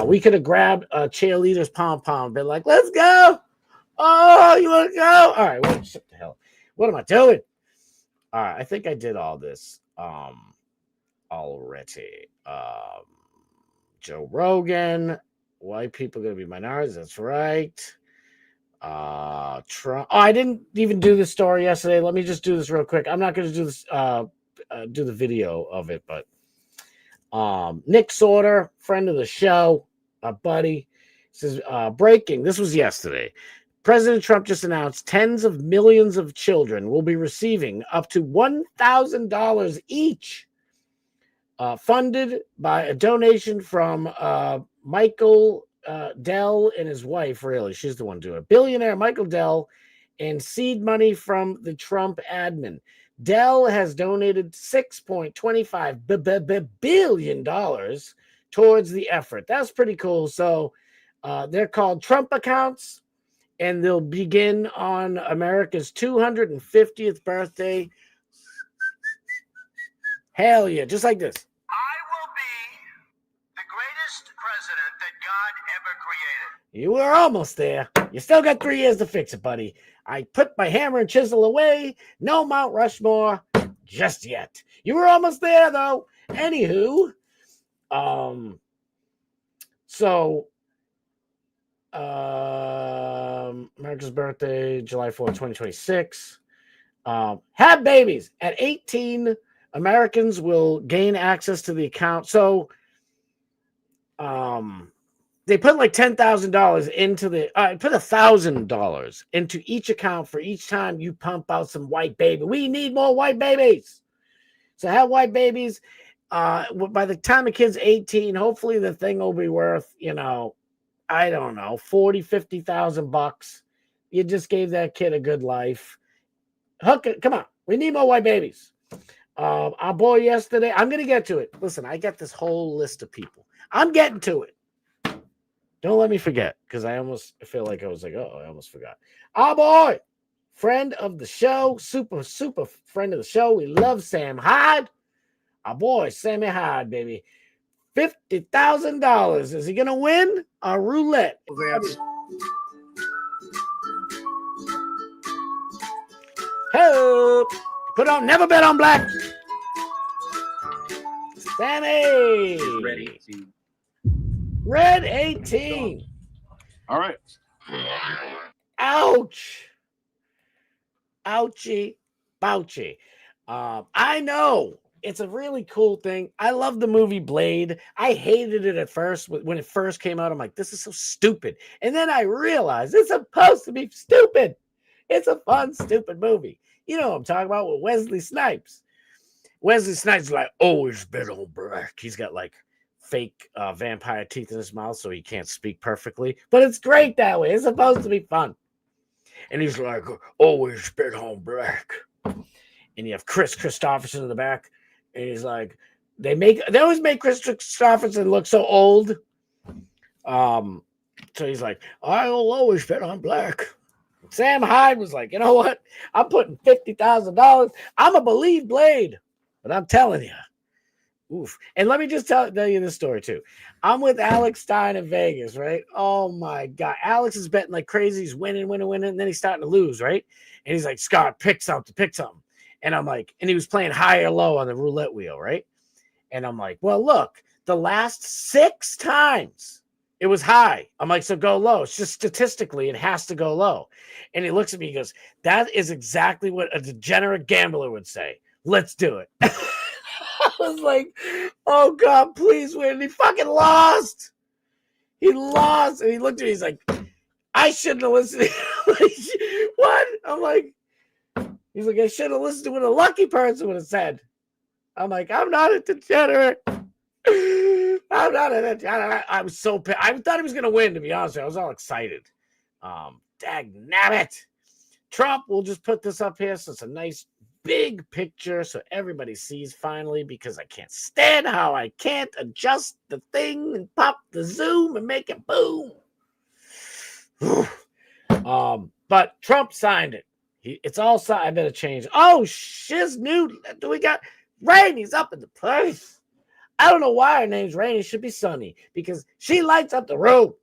We could have grabbed a cheerleader's pom-pom and been like, let's go. Oh, you want to go? All right, what the hell? What am I doing? All right, I think I did all this already. Joe Rogan, white people are going to be minorities. That's right. Trump. Oh, I didn't even do the story yesterday. Let me just do this real quick. I'm not going to do this. Do the video of it, but Nick Sorter, friend of the show, a buddy, says breaking. This was yesterday. President Trump just announced tens of millions of children will be receiving up to $1,000 each, funded by a donation from Michael Dell and his wife. Really, she's the one doing it. Billionaire Michael Dell, and seed money from the Trump admin. Dell has donated $6.25 billion towards the effort. That's pretty cool. So they're called Trump accounts. And they'll begin on America's 250th birthday. Hell yeah, just like this. I will be the greatest president that God ever created. You were almost there. You still got 3 years to fix it, buddy. I put my hammer and chisel away. No Mount Rushmore just yet. You were almost there, though. Anywho, America's birthday, July 4th, 2026. Have babies. At 18, Americans will gain access to the account. So they put like $10,000 into put $1,000 into each account for each time you pump out some white baby. We need more white babies. So have white babies. By the time a kid's 18, hopefully the thing will be worth, I don't know, $40,000, $50,000. You just gave that kid a good life. Hook it. Come on. We need more white babies. Our boy yesterday, I'm going to get to it. Listen, I got this whole list of people. I'm getting to it. Don't let me forget, because I feel like I was like, oh, I almost forgot. Our boy, friend of the show, super friend of the show. We love Sam Hyde. Our boy, Sammy Hyde, baby. $50,000. Is he going to win our roulette? Help. Put on, never bet on black. Sammy. Ready. Red 18. All right. Ouch. Ouchie. Bouchie. I know. It's a really cool thing. I love the movie Blade. I hated it at first. When it first came out, I'm like, this is so stupid. And then I realized it's supposed to be stupid. It's a fun, stupid movie. You know what I'm talking about with Wesley Snipes. Wesley Snipes is like, always been on black. He's got like fake vampire teeth in his mouth so he can't speak perfectly. But it's great that way. It's supposed to be fun. And he's like, always been on black. And you have Chris Christopherson in the back. And he's like, they always make Chris Christopherson look so old. So he's like, I'll always bet on black. Sam Hyde was like, you know what? I'm putting $50,000. I'm going to believe Blade. But I'm telling you. Oof. And let me just tell you this story too. I'm with Alex Stein in Vegas, right? Oh my God. Alex is betting like crazy. He's winning. And then he's starting to lose, right? And he's like, Scott, pick something. And I'm like, and he was playing high or low on the roulette wheel, right? And I'm like, well, look, the last 6 times it was high. I'm like, so go low. It's just statistically, it has to go low. And he looks at me, he goes, that is exactly what a degenerate gambler would say. Let's do it. I was like, oh God, please win. And he fucking lost. He lost. And he looked at me, he's like, I shouldn't have listened. What? I'm like, he's like, I should have listened to what a lucky person would have said. I'm like, I'm not a degenerate. I'm not a degenerate. I was so pissed. I thought he was going to win, to be honest with you. I was all excited. Dagnabbit. Trump, we'll just put this up here so it's a nice big picture so everybody sees finally, because I can't stand how I can't adjust the thing and pop the zoom and make it boom. But Trump signed it. It's all signed. I better change. Oh, shiz new. Do we got Rainey's up in the place? I don't know why her name's Rainey. It should be Sunny because she lights up the room.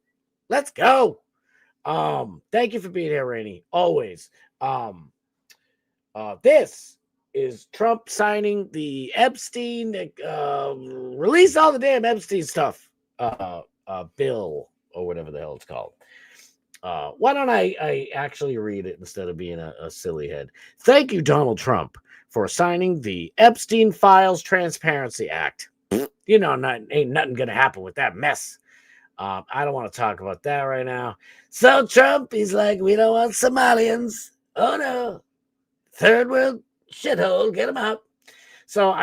Let's go. Thank you for being here, Rainey. Always. This is Trump signing the Epstein, release all the damn Epstein stuff, bill or whatever the hell it's called. Why don't I actually read it instead of being a silly head? Thank you, Donald Trump, for signing the Epstein Files Transparency Act. You know, ain't nothing going to happen with that mess. I don't want to talk about that right now. So Trump, he's like, we don't want Somalians. Oh, no. Third world shithole, get them out. So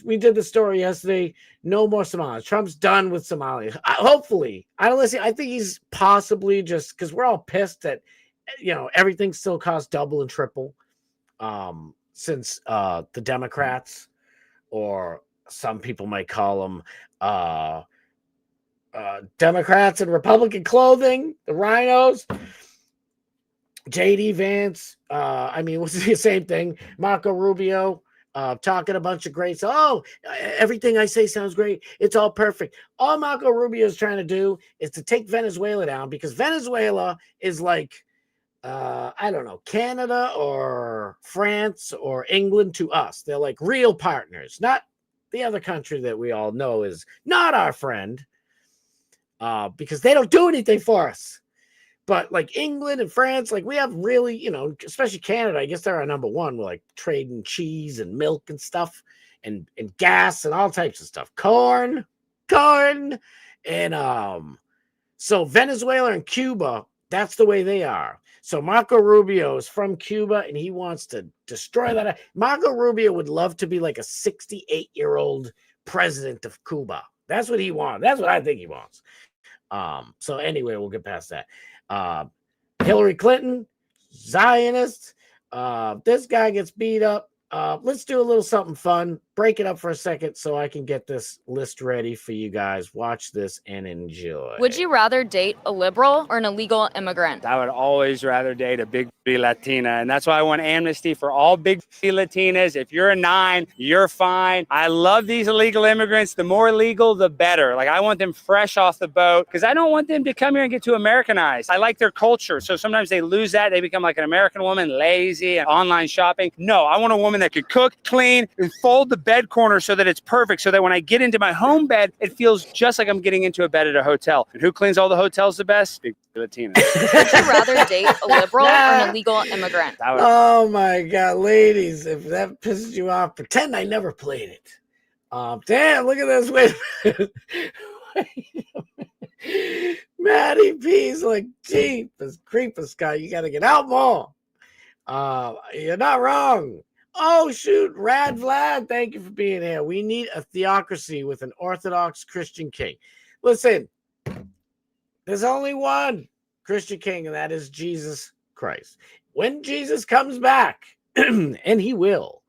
we did the story yesterday. No more Somalia. Trump's done with Somalia. Hopefully, I think he's possibly just because we're all pissed that everything still costs double and triple since the Democrats, or some people might call them Democrats in Republican clothing, the rhinos. JD Vance, what's the same thing? Marco Rubio, talking a bunch of great. Oh, everything I say sounds great. It's all perfect. All Marco Rubio is trying to do is to take Venezuela down, because Venezuela is like, I don't know, Canada or France or England to us. They're like real partners, not the other country that we all know is not our friend, because they don't do anything for us. But like England and France, like we have really, especially Canada, I guess they're our number one. We're like trading cheese and milk and stuff and gas and all types of stuff. Corn. And so Venezuela and Cuba, that's the way they are. So Marco Rubio is from Cuba and he wants to destroy that. Marco Rubio would love to be like a 68-year-old president of Cuba. That's what he wants. That's what I think he wants. So anyway, we'll get past that. Hillary Clinton, Zionists. This guy gets beat up. Let's do a little something fun. Break it up for a second so I can get this list ready for you guys. Watch this and enjoy. Would you rather date a liberal or an illegal immigrant? I would always rather date a big B Latina, and that's why I want amnesty for all big B Latinas. If you're a 9, you're fine. I love these illegal immigrants. The more illegal, the better. Like, I want them fresh off the boat because I don't want them to come here and get too Americanized. I like their culture, so sometimes they lose that. They become like an American woman, lazy and online shopping. No, I want a woman that could cook, clean, and fold the bed corner so that it's perfect, so that when I get into my home bed, it feels just like I'm getting into a bed at a hotel. And who cleans all the hotels the best? Big Latina. Would you rather date a liberal or an illegal immigrant? Oh my God, ladies, if that pisses you off, pretend I never played it. Damn, look at this. Wait a minute. Maddie P's like, Jeepers Creepers, Scott, you got to get out more. You're not wrong. Oh, shoot. Rad Vlad, thank you for being here. We need a theocracy with an Orthodox Christian king. Listen, there's only one Christian king, and that is Jesus Christ. When Jesus comes back, and he will,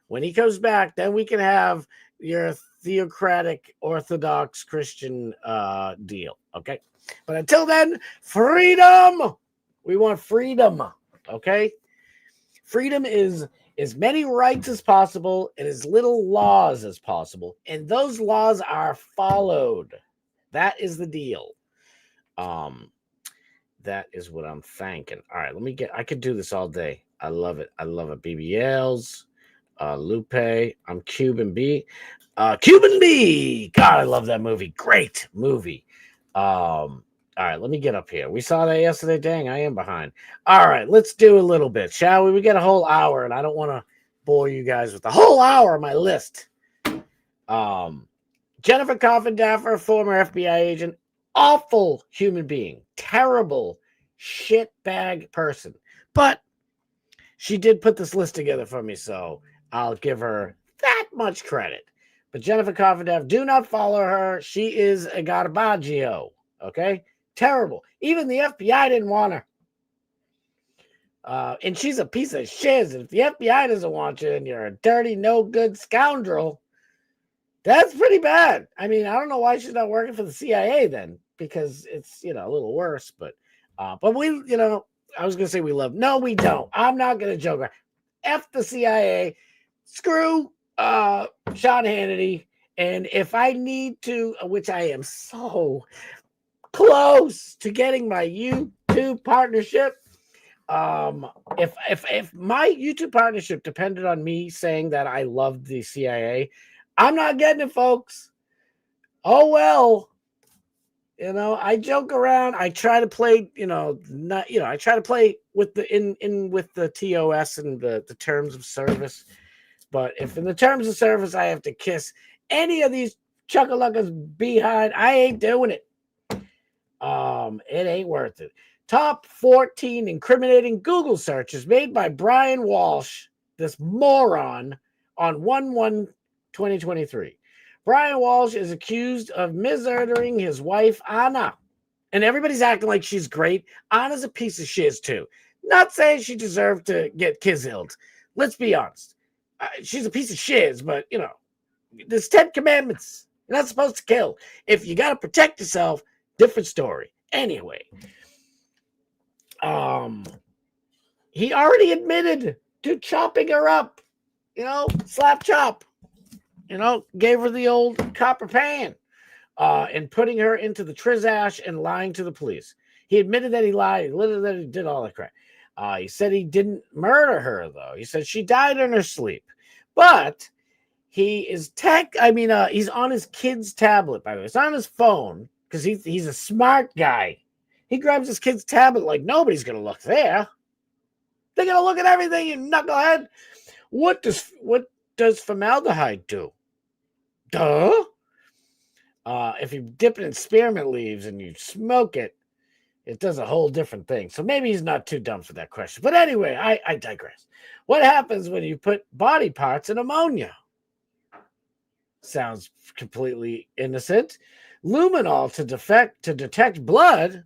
when he comes back, then we can have your theocratic Orthodox Christian deal, okay? But until then, freedom! We want freedom, okay? Freedom is as many rights as possible and as little laws as possible, and those laws are followed. That is the deal. That is what I'm thinking. All right, I could do this all day. I love it. BBLs, Lupe. I'm Cuban B. Cuban B. God, I love that movie. Great movie. All right, let me get up here. We saw that yesterday. Dang, I am behind. All right, let's do a little bit, shall we? We got a whole hour, and I don't want to bore you guys with the whole hour of my list. Jennifer Coffindaffer, former FBI agent, awful human being, terrible shitbag person. But she did put this list together for me, so I'll give her that much credit. But Jennifer Coffindaffer, do not follow her. She is a garbaggio, okay? Terrible. Even the FBI didn't want her. And she's a piece of shiz. If the FBI doesn't want you and you're a dirty, no good scoundrel, that's pretty bad. I mean, I don't know why she's not working for the CIA then, because it's, a little worse. But we, I was going to say we love. No, we don't. I'm not going to joke around. F the CIA. Screw Sean Hannity. And if I need to, which I am so close to getting my YouTube partnership, if my YouTube partnership depended on me saying that I loved the CIA, I'm not getting it, folks. Oh well. I joke around. I try to play, I try to play with with the TOS and the terms of service. But if in the terms of service I have to kiss any of these chuckaluckas behind, I ain't doing it. It ain't worth it. Top 14 incriminating Google searches made by Brian Walsh, this moron, on 1/1/2023. Brian Walsh is accused of murdering his wife, Anna. And everybody's acting like she's great. Anna's a piece of shiz, too. Not saying she deserved to get killed. Let's be honest. She's a piece of shiz, but, there's 10 commandments. You're not supposed to kill. If you got to protect yourself, different story. Anyway. He already admitted to chopping her up. Slap chop. Gave her the old copper pan and putting her into the trizash and lying to the police. He admitted that he lied. He admitted that he did all that crap. He said he didn't murder her, though. He said she died in her sleep. But he is he's on his kid's tablet, by the way. It's on his phone because he's a smart guy. He grabs his kid's tablet like nobody's going to look there. They're going to look at everything, you knucklehead. What does formaldehyde do? Duh. If you dip it in spearmint leaves and you smoke it, it does a whole different thing. So maybe he's not too dumb for that question. But anyway, I digress. What happens when you put body parts in ammonia? Sounds completely innocent. Luminol to detect blood?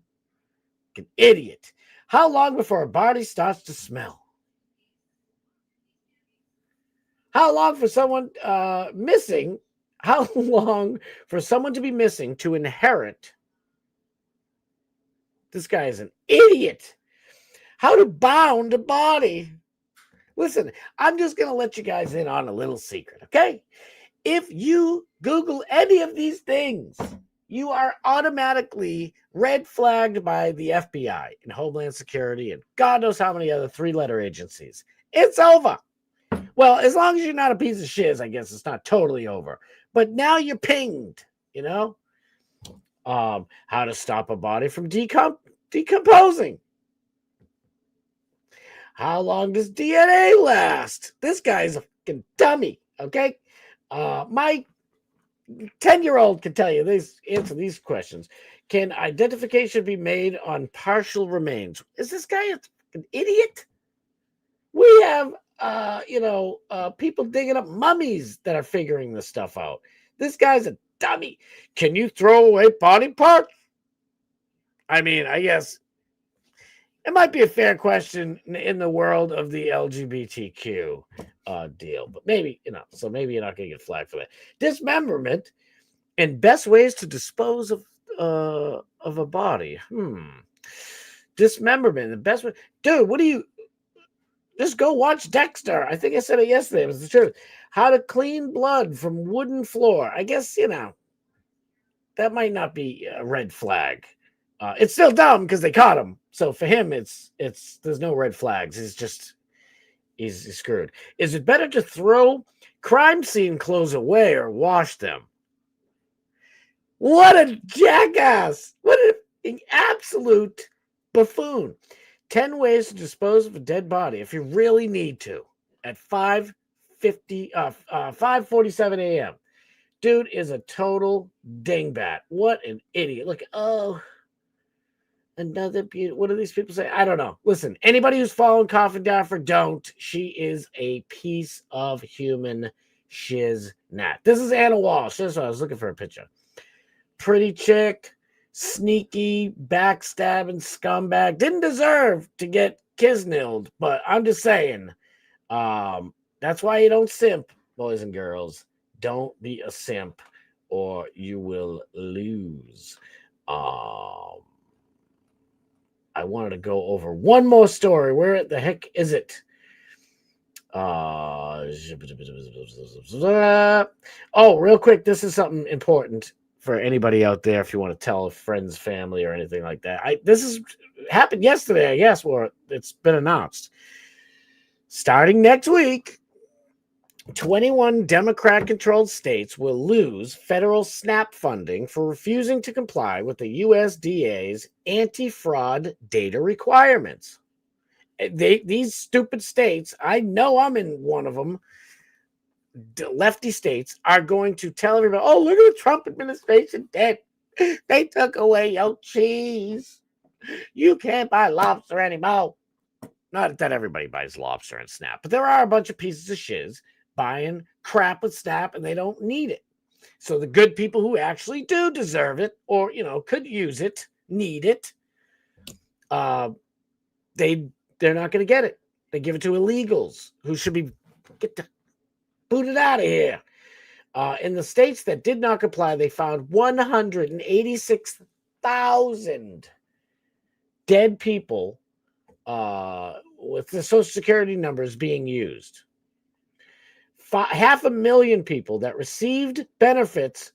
An idiot. How long before a body starts to smell? How long for someone missing? How long for someone to be missing to inherit? This guy is an idiot. How to bound a body? Listen, I'm just going to let you guys in on a little secret, okay? If you Google any of these things, you are automatically red flagged by the FBI and Homeland Security and God knows how many other three-letter agencies. It's over. Well, as long as you're not a piece of shiz, I guess it's not totally over. But now you're pinged, you know? How to stop a body from decomposing. How long does DNA last? This guy's a fucking dummy, okay? My 10-year-old can tell you answer these questions. Can identification be made on partial remains? Is this guy an idiot? We have people digging up mummies that are figuring this stuff out. This guy's a dummy. Can you throw away body parts? I mean, I guess it might be a fair question in the world of the LGBTQ deal, but maybe, so maybe you're not going to get flagged for that. Dismemberment and best ways to dispose of a body. Dismemberment, the best way. Dude, what do you... Just go watch Dexter. I think I said it yesterday. It was the truth. How to clean blood from wooden floor. I guess, that might not be a red flag. It's still dumb because they caught him. So for him, it's there's no red flags. He's screwed. Is it better to throw crime scene clothes away or wash them? What a jackass. What an absolute buffoon. 10 ways to dispose of a dead body if you really need to at 5:47 a.m. Dude is a total dingbat. What an idiot. Look, another beauty. What do these people say? I don't know. Listen, anybody who's following Coffin Daffer, don't. She is a piece of human shiznat. This is Anna Walsh. That's what I was looking for a picture. Pretty chick. Sneaky, backstabbing scumbag. Didn't deserve to get kisnilled, but I'm just saying. That's why you don't simp, boys and girls. Don't be a simp or you will lose. I wanted to go over one more story. Where the heck is it? Real quick. This is something important for anybody out there, if you want to tell a friend's family or anything like that. This happened yesterday, I guess, or it's been announced. Starting next week, 21 Democrat-controlled states will lose federal SNAP funding for refusing to comply with the USDA's anti-fraud data requirements. These stupid states, I know I'm in one of them, lefty states, are going to tell everybody, oh, look at the Trump administration dead. They took away your cheese. You can't buy lobster anymore. Not that everybody buys lobster and SNAP, but there are a bunch of pieces of shiz buying crap with SNAP and they don't need it. So the good people who actually do deserve it or, could use it, need it, they're not going to get it. They give it to illegals who should be booted out of here. In the states that did not comply, they found 186,000 dead people with the Social Security numbers being used. 500,000 people that received benefits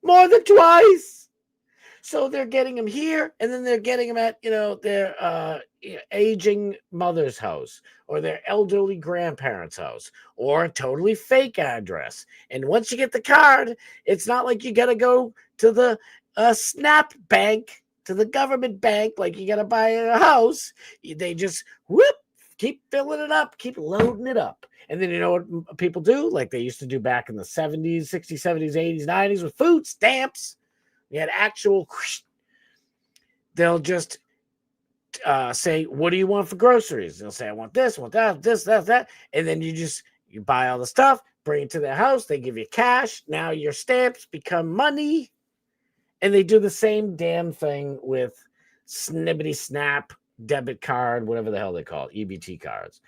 more than twice. So they're getting them here, and then they're getting them at their aging mother's house or their elderly grandparents' house or a totally fake address. And once you get the card, it's not like you got to go to the SNAP bank, to the government bank, like you got to buy a house. They just keep filling it up, keep loading it up. And then you know what people do? Like they used to do back in the 70s, 60s, 70s, 80s, 90s with food stamps. You had actual, they'll just say, what do you want for groceries? They'll say, I want this, I want that, this, that. And then you buy all the stuff, bring it to their house. They give you cash. Now your stamps become money. And they do the same damn thing with Snippety Snap debit card, whatever the hell they call it, EBT cards.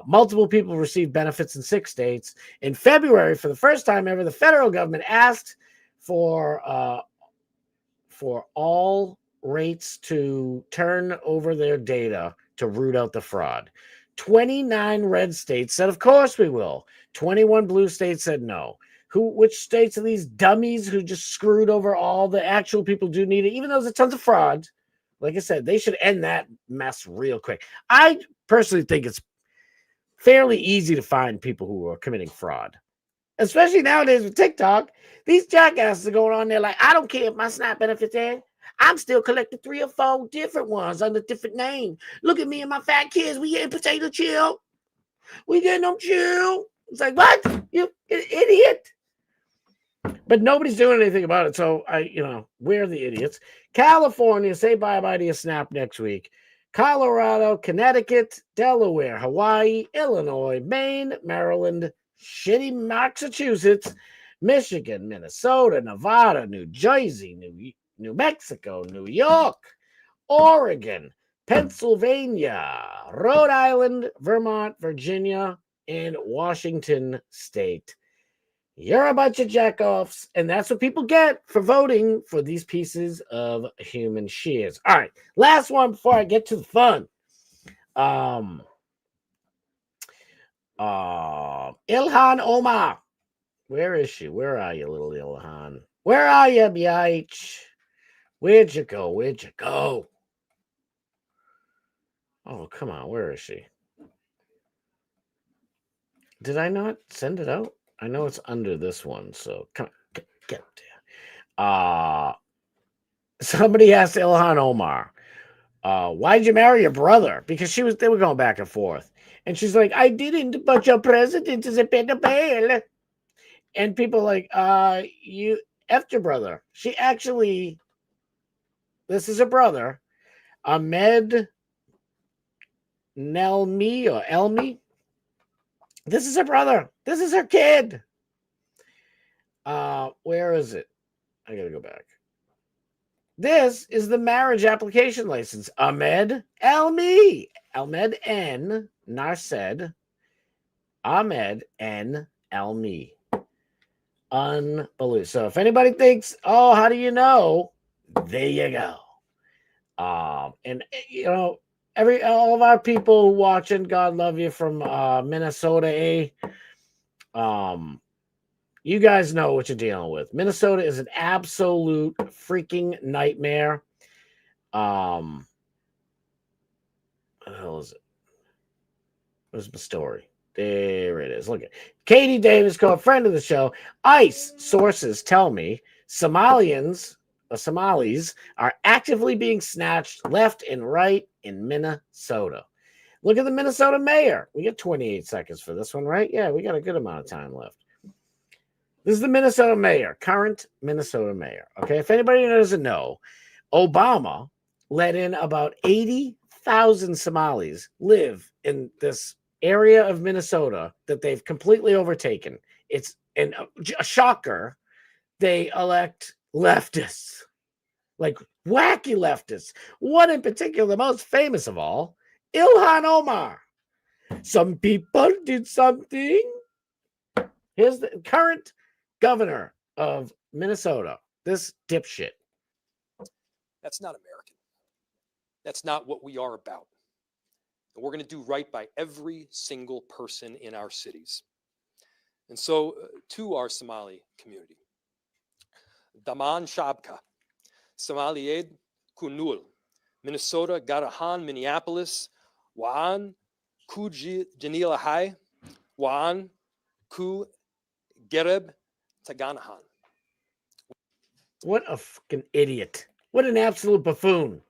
Multiple people received benefits in 6 states. In February, for the first time ever, the federal government asked for all rates to turn over their data to root out the fraud. 29 red states said, of course we will. 21 blue states said no. Which states are these dummies who just screwed over all the actual people do need it, even though there's tons of fraud? Like I said, they should end that mess real quick. I personally think it's fairly easy to find people who are committing fraud, especially nowadays with TikTok. These jackasses are going on there like, I don't care if my SNAP benefits end. I'm still collecting 3 or 4 different ones under different names. Look at me and my fat kids. We getting potato chill. We getting them chill. It's like, what? You idiot. But nobody's doing anything about it. So we're the idiots. California, say bye-bye to your SNAP next week. Colorado, Connecticut, Delaware, Hawaii, Illinois, Maine, Maryland, shitty Massachusetts, Michigan, Minnesota, Nevada, New Jersey, New Mexico, New York, Oregon, Pennsylvania, Rhode Island, Vermont, Virginia, and Washington State. You're a bunch of jackoffs, and that's what people get for voting for these pieces of human shears. All right, last one before I get to the fun. Ilhan Omar. Where is she? Where are you, little Ilhan? Where are you, biatch? Where'd you go? Where'd you go? Oh, come on. Where is she? Did I not send it out? I know it's under this one, so come on, get up there. Somebody asked Ilhan Omar, why'd you marry your brother? Because they were going back and forth. And she's like, I didn't, but your president is a pedophile. And people are like, you effed your brother. She actually, this is her brother, Ahmed Nelmi or Elmi. This is her brother. This is her kid. Where is it? I gotta go back. This is the marriage application license. Ahmed Elmi. Ahmed N. Narsed. Ahmed N. Elmi. Unbelievable. So if anybody thinks, oh, how do you know? There you go. And all of our people watching, God love you from Minnesota, you guys know what you're dealing with. Minnesota is an absolute freaking nightmare. What the hell is it? Where's the story? There it is. Look at Katie Davis, a friend of the show. ICE sources tell me Somalis are actively being snatched left and right in Minnesota. Look at the Minnesota mayor. We got 28 seconds for this one, right? Yeah, we got a good amount of time left. This is the Minnesota mayor, current Minnesota mayor. Okay, if anybody doesn't know, Obama let in about 80,000 Somalis live in this area of Minnesota that they've completely overtaken. It's a shocker. They elect leftists, like wacky leftists. One in particular, the most famous of all, Ilhan Omar. Some people did something. Here's the current governor of Minnesota, this dipshit. That's not American. That's not what we are about. And we're going to do right by every single person in our cities. And so to our Somali community, Daman Shabka, Somalied Kunul, Minnesota, Garahan, Minneapolis, Waan, Kuji Janilahai, Waan, Ku Gereb, Taganahan. What a fucking idiot. What an absolute buffoon.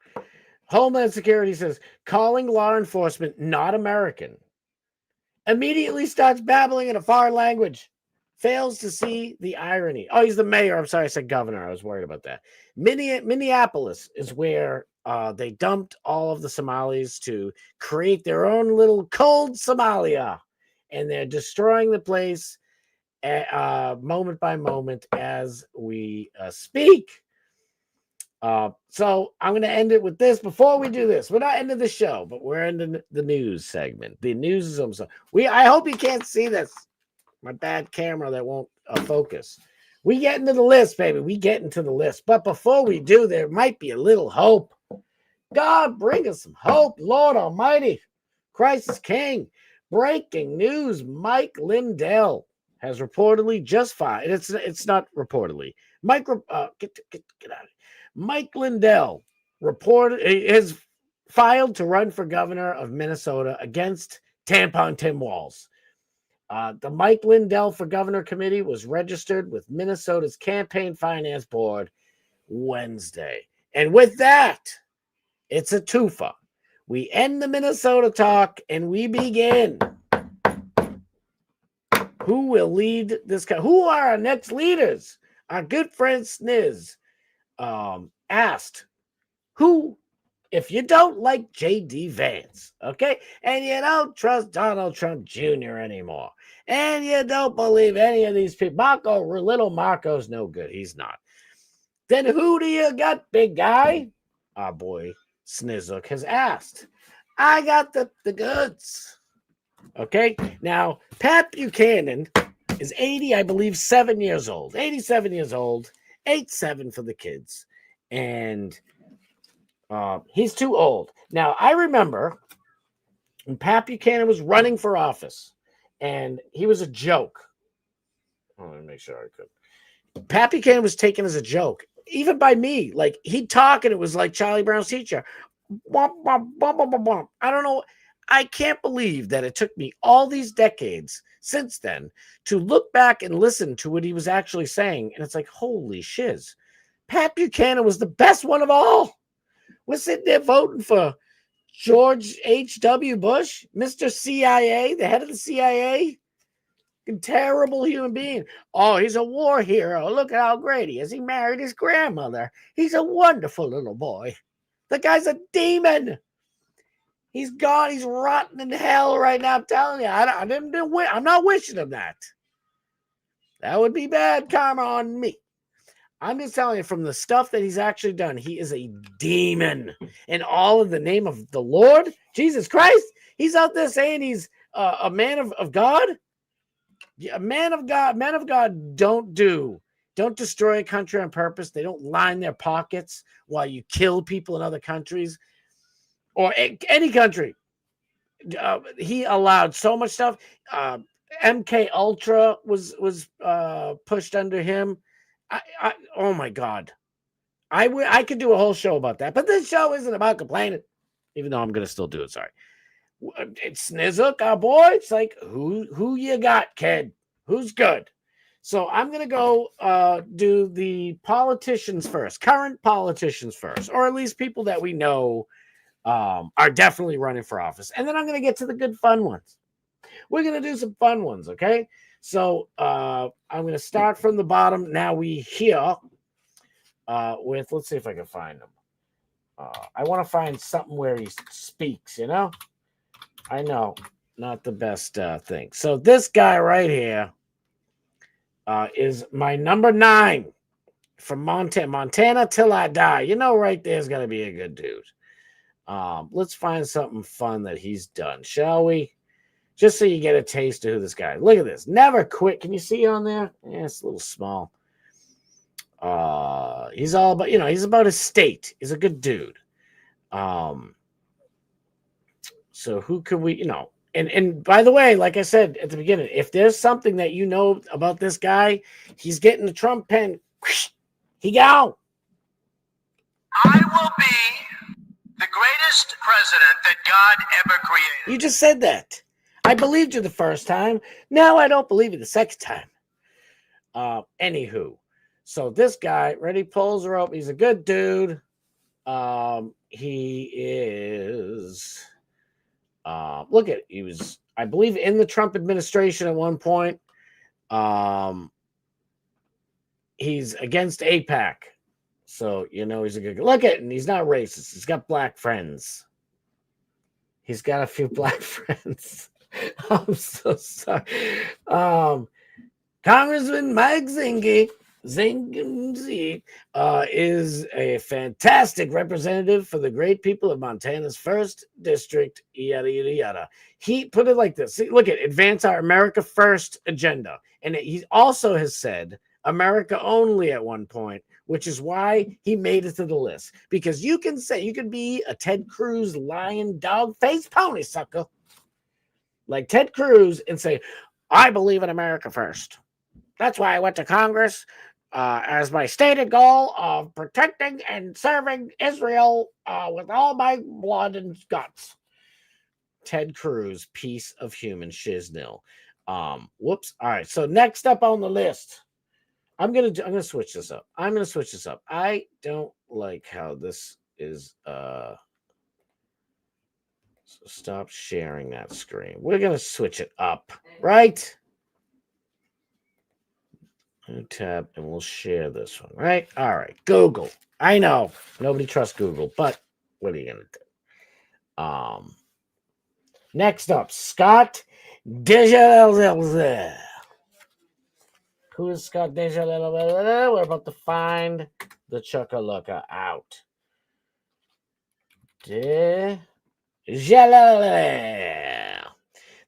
Homeland Security says, calling law enforcement not American. Immediately starts babbling in a foreign language. Fails to see the irony. Oh, he's the mayor. I'm sorry, I said governor. I was worried about that. Minneapolis is where they dumped all of the Somalis to create their own little cold Somalia. And they're destroying the place moment by moment as we speak. So I'm going to end it with this. Before we do this, we're not ending the show, but we're ending the news segment. The news is almost. I hope you can't see this. My bad camera that won't focus. We get into the list, baby. We get into the list. But before we do, there might be a little hope. God, bring us some hope. Lord Almighty, Christ is King. Breaking news: Mike Lindell has reportedly just filed. It's not reportedly. Get out of it. Mike Lindell has filed to run for governor of Minnesota against Tampon Tim Walz. The Mike Lindell for Governor Committee was registered with Minnesota's Campaign Finance Board Wednesday. And with that, it's a twofer. We end the Minnesota talk and we begin. Who will lead this? Who are our next leaders? Our good friend Sniz asked, who, if you don't like J.D. Vance, okay, and you don't trust Donald Trump Jr. anymore, and you don't believe any of these people, little Marco's no good. He's not. Then who do you got, big guy? Our boy Snizzuk has asked. I got the goods. Okay, now Pat Buchanan is 80, I believe, 7 years old. 87 years old, 8'7" for the kids. And he's too old. Now, I remember when Pat Buchanan was running for office, and he was a joke. Let me make sure I could. Pat Buchanan was taken as a joke, even by me. Like, he'd talk, and it was like Charlie Brown's teacher. I don't know. I can't believe that it took me all these decades since then to look back and listen to what he was actually saying. And it's like, holy shiz. Pat Buchanan was the best one of all. We're sitting there voting for George H.W. Bush, Mr. CIA, the head of the CIA. A terrible human being. Oh, he's a war hero. Look at how great he is. He married his grandmother. He's a wonderful little boy. The guy's a demon. He's gone. He's rotten in hell right now. I'm telling you. I'm not wishing him that. That would be bad karma on me. I'm just telling you, from the stuff that he's actually done, he is a demon. And all in the name of the Lord, Jesus Christ, he's out there saying he's a man of God. A man of God. Men of God don't destroy a country on purpose. They don't line their pockets while you kill people in other countries or any country. He allowed so much stuff. MK Ultra was pushed under him. Oh my God. I could do a whole show about that, but this show isn't about complaining, even though I'm going to still do it. Sorry. It's Snizzuk, our boy. It's like, who you got, kid? Who's good? So I'm going to go do the politicians first, current politicians first, or at least people that we know are definitely running for office. And then I'm going to get to the good fun ones. We're going to do some fun ones, okay? So I'm going to start from the bottom. Now we hear with, let's see if I can find him. I want to find something where he speaks, you know? I know, not the best thing. So this guy right here is my number 9 from Montana. Montana till I die. You know, right there's got to be a good dude. Let's find something fun that he's done, shall we? Just so you get a taste of who this guy is. Look at this. Never quit. Can you see on there? Yeah, it's a little small. He's all about, he's about his state. He's a good dude. So who could we, and by the way, like I said at the beginning, if there's something that you know about this guy, he's getting the Trump pen. He gone. I will be the greatest president that God ever created. You just said that. I believed you the first time. Now I don't believe you the second time. Anywho, so this guy, ready, pulls her up. He's a good dude. He is. Look at, he was, I believe, in the Trump administration at one point. He's against AIPAC. So, he's a good guy. Look at him. He's not racist. He's got black friends. He's got a few black friends. I'm so sorry. Congressman Mike Zinke. Zingzi is a fantastic representative for the great people of Montana's first district, yada, yada, yada. He put it like this. See, look at advance our America First agenda. And he also has said America only at one point, which is why he made it to the list. Because you can say, you could be a Ted Cruz lion dog face pony sucker like Ted Cruz and say, I believe in America first. That's why I went to Congress as my stated goal of protecting and serving Israel with all my blood and guts. Ted Cruz, piece of human shiznil. Whoops. All right. So next up on the list, I'm gonna switch this up. I don't like how this is. So stop sharing that screen. We're gonna switch it up, right? Tab, and we'll share this one, right? All right, Google. I know nobody trusts Google, but what are you gonna do? Next up, Scott Deja. Who is Scott Deja? We're about to find the Chuckalooka out.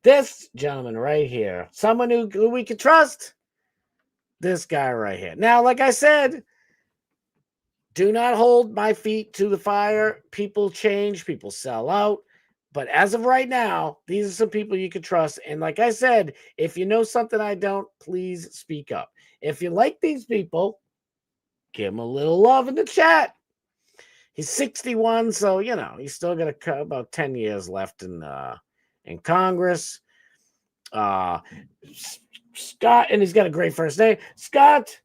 This gentleman right here, someone who we can trust. This guy right here. Now, like I said, do not hold my feet to the fire. People change, people sell out. But as of right now, these are some people you can trust. And like I said, if you know something I don't, please speak up. If you like these people, give them a little love in the chat. He's 61, so, you know, he's still got about 10 years left in Congress. Scott, and he's got a great first name. Scott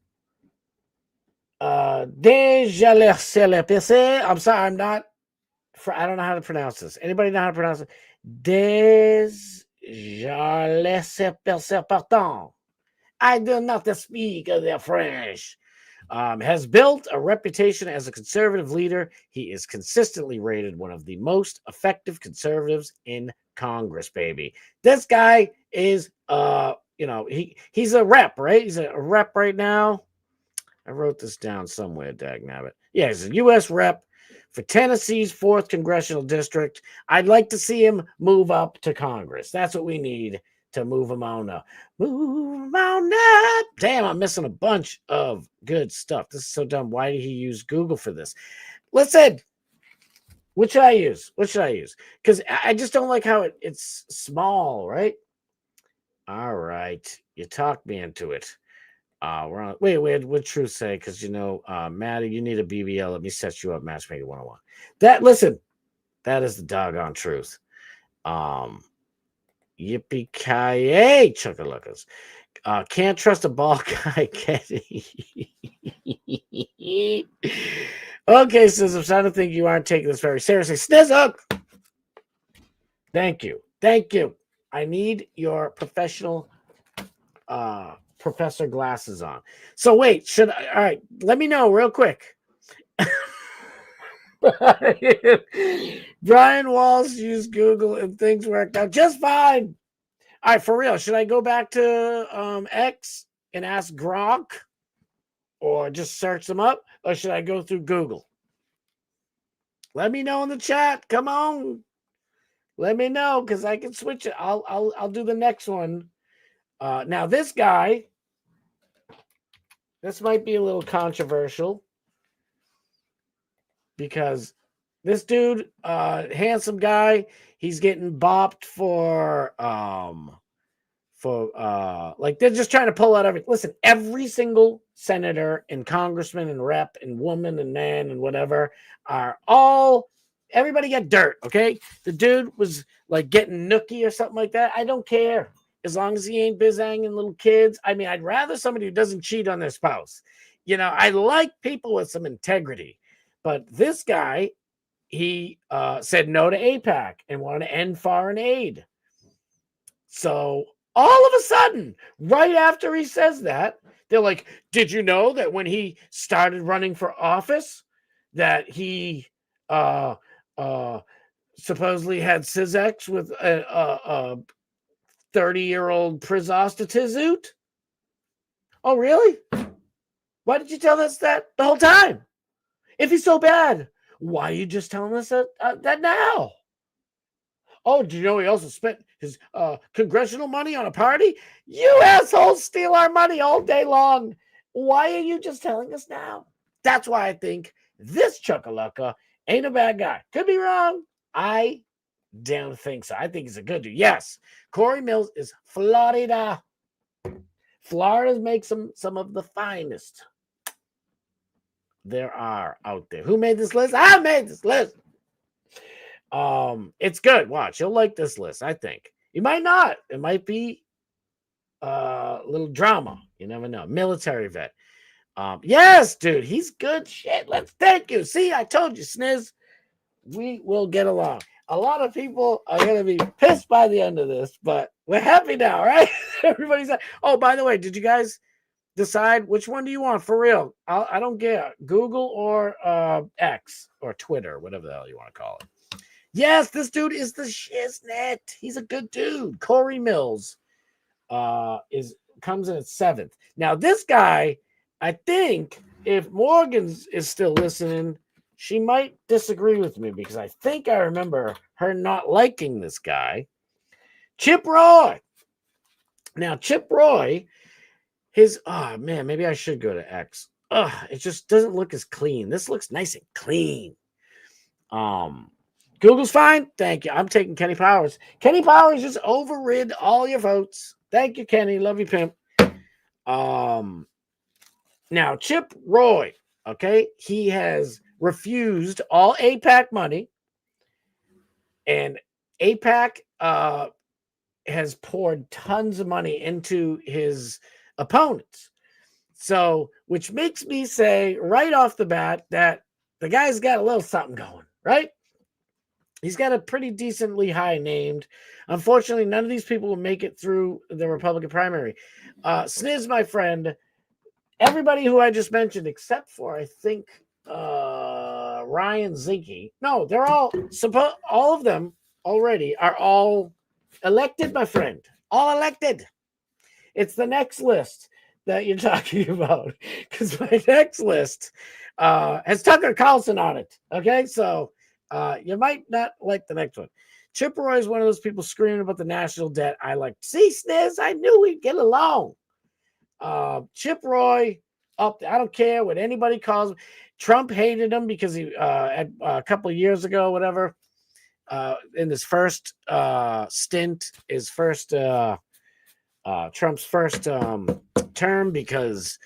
Dejalesselepese. I'm sorry, I don't know how to pronounce this. Anybody know how to pronounce it? Dejalesselepese. I do not speak the French. Has built a reputation as a conservative leader. He is consistently rated one of the most effective conservatives in Congress, baby. This guy is he's a rep, right? He's a rep right now. I wrote this down somewhere, dagnabbit. Yeah, he's a U.S. rep for Tennessee's 4th Congressional District. I'd like to see him move up to Congress. That's what we need to move him on up. Move him on up. Damn, I'm missing a bunch of good stuff. This is so dumb. Why did he use Google for this? Listen, what should I use? Because I just don't like how it's small, right? All right. You talked me into it. We're on. Wait, what'd Truth say? Because Maddie, you need a BBL. Let me set you up, Matchmaker 101. That is the doggone truth. Yippee-ki-yay, Chuckalookas. Can't trust a ball guy. Okay, Sis, I'm starting to think you aren't taking this very seriously. Snizzook! Thank you. I need your professional professor glasses on. So wait, all right, let me know real quick. Brian Walsh used Google and things worked out just fine. All right, for real, should I go back to X and ask Gronk or just search them up, or should I go through Google? Let me know in the chat. Come on. Let me know, because I can switch it. I'll do the next one. Now this guy, this might be a little controversial because this dude, handsome guy, he's getting bopped for like they're just trying to pull out everything. Listen, every single senator and congressman and rep and woman and man and whatever everybody got dirt, okay? The dude was like getting nookie or something like that. I don't care. As long as he ain't bizanging little kids. I mean, I'd rather somebody who doesn't cheat on their spouse. I like people with some integrity. But this guy, he said no to AIPAC and wanted to end foreign aid. So all of a sudden, right after he says that, they're like, did you know that when he started running for office that he supposedly had Syzex with a 30-year-old prostitute? Oh, really? Why did you tell us that the whole time? If he's so bad, why are you just telling us that now? Oh, do you know he also spent his congressional money on a party? You assholes steal our money all day long. Why are you just telling us now? That's why I think this Chuckalaka ain't a bad guy. Could be wrong. I don't think so. I think he's a good dude. Yes, Corey Mills is Florida. Florida makes some of the finest there are out there. Who made this list? I made this list. It's good. Watch, you'll like this list. I think you might not. It might be a little drama. You never know. Military vet. Yes, dude, he's good shit. Let's thank you. See, I told you, Sniz. We will get along. A lot of people are gonna be pissed by the end of this, but we're happy now, right? Everybody's like, oh, by the way, did you guys decide which one do you want for real? I don't get Google or X or Twitter, whatever the hell you want to call it. Yes, this dude is the shiznit. He's a good dude. Corey Mills comes in at 7th. Now, this guy, I think if Morgan is still listening, she might disagree with me because I think I remember her not liking this guy. Chip Roy. Now, Chip Roy, maybe I should go to X. It just doesn't look as clean. This looks nice and clean. Google's fine. Thank you. I'm taking Kenny Powers. Kenny Powers just overrid all your votes. Thank you, Kenny. Love you, pimp. Now, Chip Roy, okay, he has refused all AIPAC money, and AIPAC has poured tons of money into his opponents. So, which makes me say right off the bat that the guy's got a little something going, right? He's got a pretty decently high named. Unfortunately, none of these people will make it through the Republican primary. Sniz, my friend, everybody who I just mentioned, except for, I think, Ryan Zinke. No, they're all of them already are all elected, my friend. All elected. It's the next list that you're talking about. Because my next list has Tucker Carlson on it. Okay, so you might not like the next one. Chip Roy is one of those people screaming about the national debt. I like, see, Sniz, I knew we'd get along. Chip Roy, I don't care what anybody calls him. Trump hated him because he a couple of years ago, whatever, in his first stint, Trump's first term, because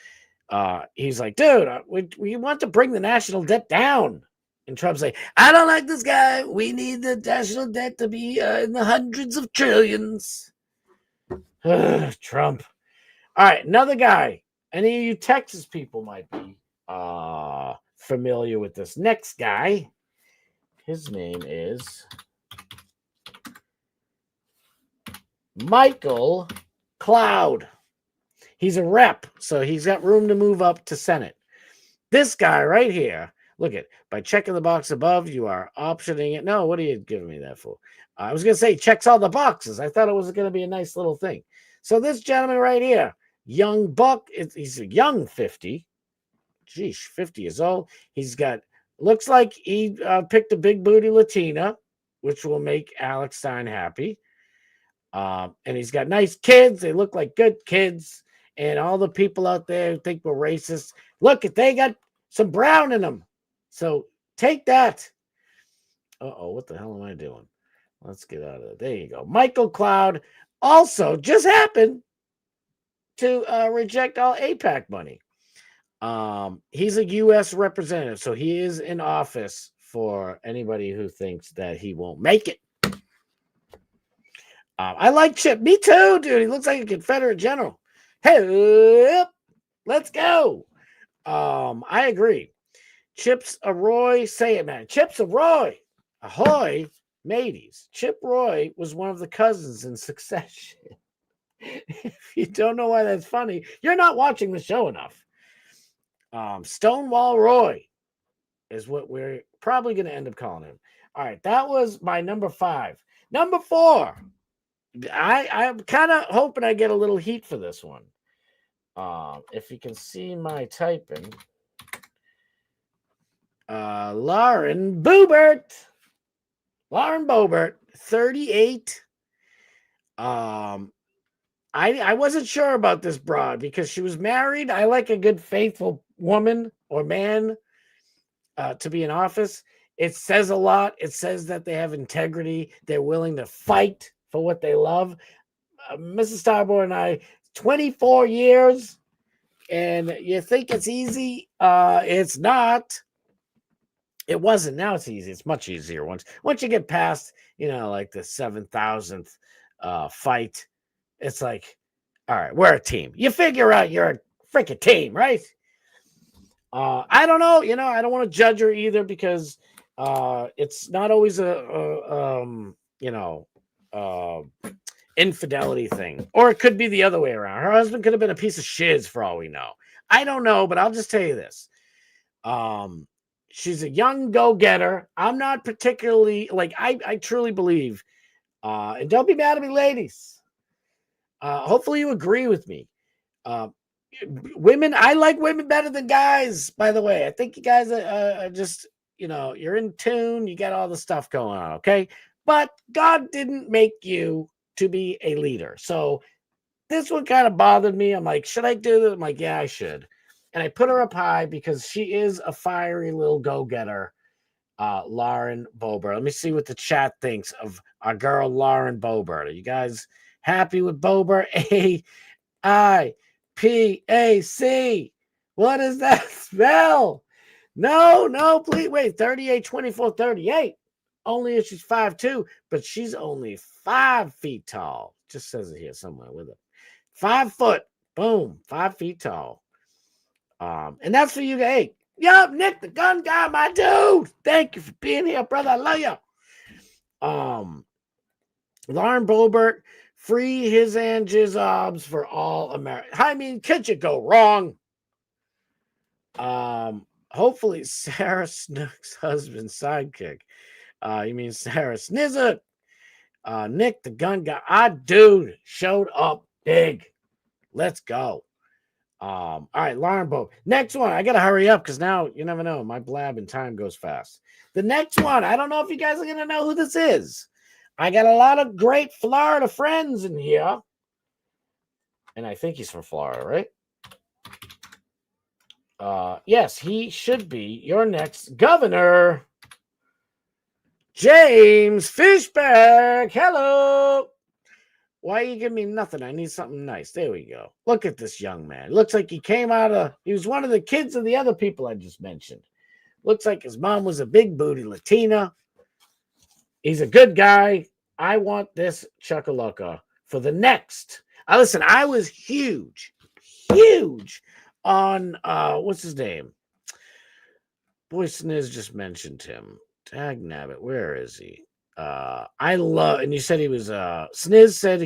he's like, dude, we want to bring the national debt down. And Trump's like, I don't like this guy. We need the national debt to be in the hundreds of trillions. Trump. All right, another guy. Any of you Texas people might be familiar with this. Next guy, his name is Michael Cloud. He's a rep, so he's got room to move up to Senate. This guy right here, look at, by checking the box above, you are optioning it. No, what are you giving me that for? I was going to say checks all the boxes. I thought it was going to be a nice little thing. So this gentleman right here, young buck, he's a young 50. Geesh, 50 years old. He's got, looks like he picked a big booty Latina, which will make Alex Stein happy. And he's got nice kids. They look like good kids. And all the people out there who think we're racist, look, if they got some brown in them. So take that. Uh-oh, what the hell am I doing? Let's get out of it. There you go. Michael Cloud also just happened to reject all AIPAC money. He's a U.S. representative, so he is in office for anybody who thinks that he won't make it. I like Chip. Me too, dude. He looks like a Confederate general. Hey, let's go. I agree. Chips Roy, say it, man. Chips Roy, ahoy, mateys. Chip Roy was one of the cousins in Succession. If you don't know why that's funny, you're not watching the show enough. Stonewall Roy is what we're probably going to end up calling him. All right, that was my number 5. Number 4. I'm kind of hoping I get a little heat for this one. If you can see my typing, Lauren Boebert, 38. I wasn't sure about this broad because she was married. I like a good faithful woman or man to be in office. It says a lot. It says that they have integrity. They're willing to fight for what they love. Mrs. Starboard and I, 24 years, and you think it's easy? It's not. It wasn't. Now it's easy. It's much easier once you get past, like the 7,000th fight. It's like, all right, we're a team. You figure out you're a freaking team, right? I don't know. I don't want to judge her either because it's not always infidelity thing. Or it could be the other way around. Her husband could have been a piece of shiz for all we know. I don't know, but I'll just tell you this. She's a young go-getter. I'm not particularly, I truly believe, and don't be mad at me, ladies. Hopefully you agree with me. Women, I like women better than guys, by the way. I think you guys are just, you're in tune. You got all the stuff going on, okay? But God didn't make you to be a leader. So this one kind of bothered me. I'm like, should I do this? I'm like, yeah, I should. And I put her up high because she is a fiery little go-getter, Lauren Boebert. Let me see what the chat thinks of our girl, Lauren Boebert. Are you guys happy with Boebert? AIPAC. What does that spell? No, please wait. 38, 24, 38. Only if she's 5'2", but she's only 5 feet tall. Just says it here somewhere with it. 5 foot. Boom. 5 feet tall. And that's for you. Hey, yup, Nick the gun guy, my dude. Thank you for being here, brother. I love you. Lauren Boebert, free his and jizzobs for all America. I mean, could you go wrong? Hopefully Sarah Snook's husband's sidekick. You mean Sarah Snizzard? Nick the gun guy. Our dude showed up big. Let's go. All right, Lauren Boebert. Next one. I gotta hurry up because now you never know. My blab and time goes fast. The next one. I don't know if you guys are gonna know who this is. I got a lot of great Florida friends in here. And I think he's from Florida, right? Yes, he should be your next governor. James Fishback. Hello. Why are you giving me nothing? I need something nice. There we go. Look at this young man. Looks like he was one of the kids of the other people I just mentioned. Looks like his mom was a big booty Latina. He's a good guy. I want this Chuckalaka for the next. Listen, I was huge on, what's his name? Boy, Sniz just mentioned him. Tag nabbit. Where is he? I love, and you said he was, Sniz said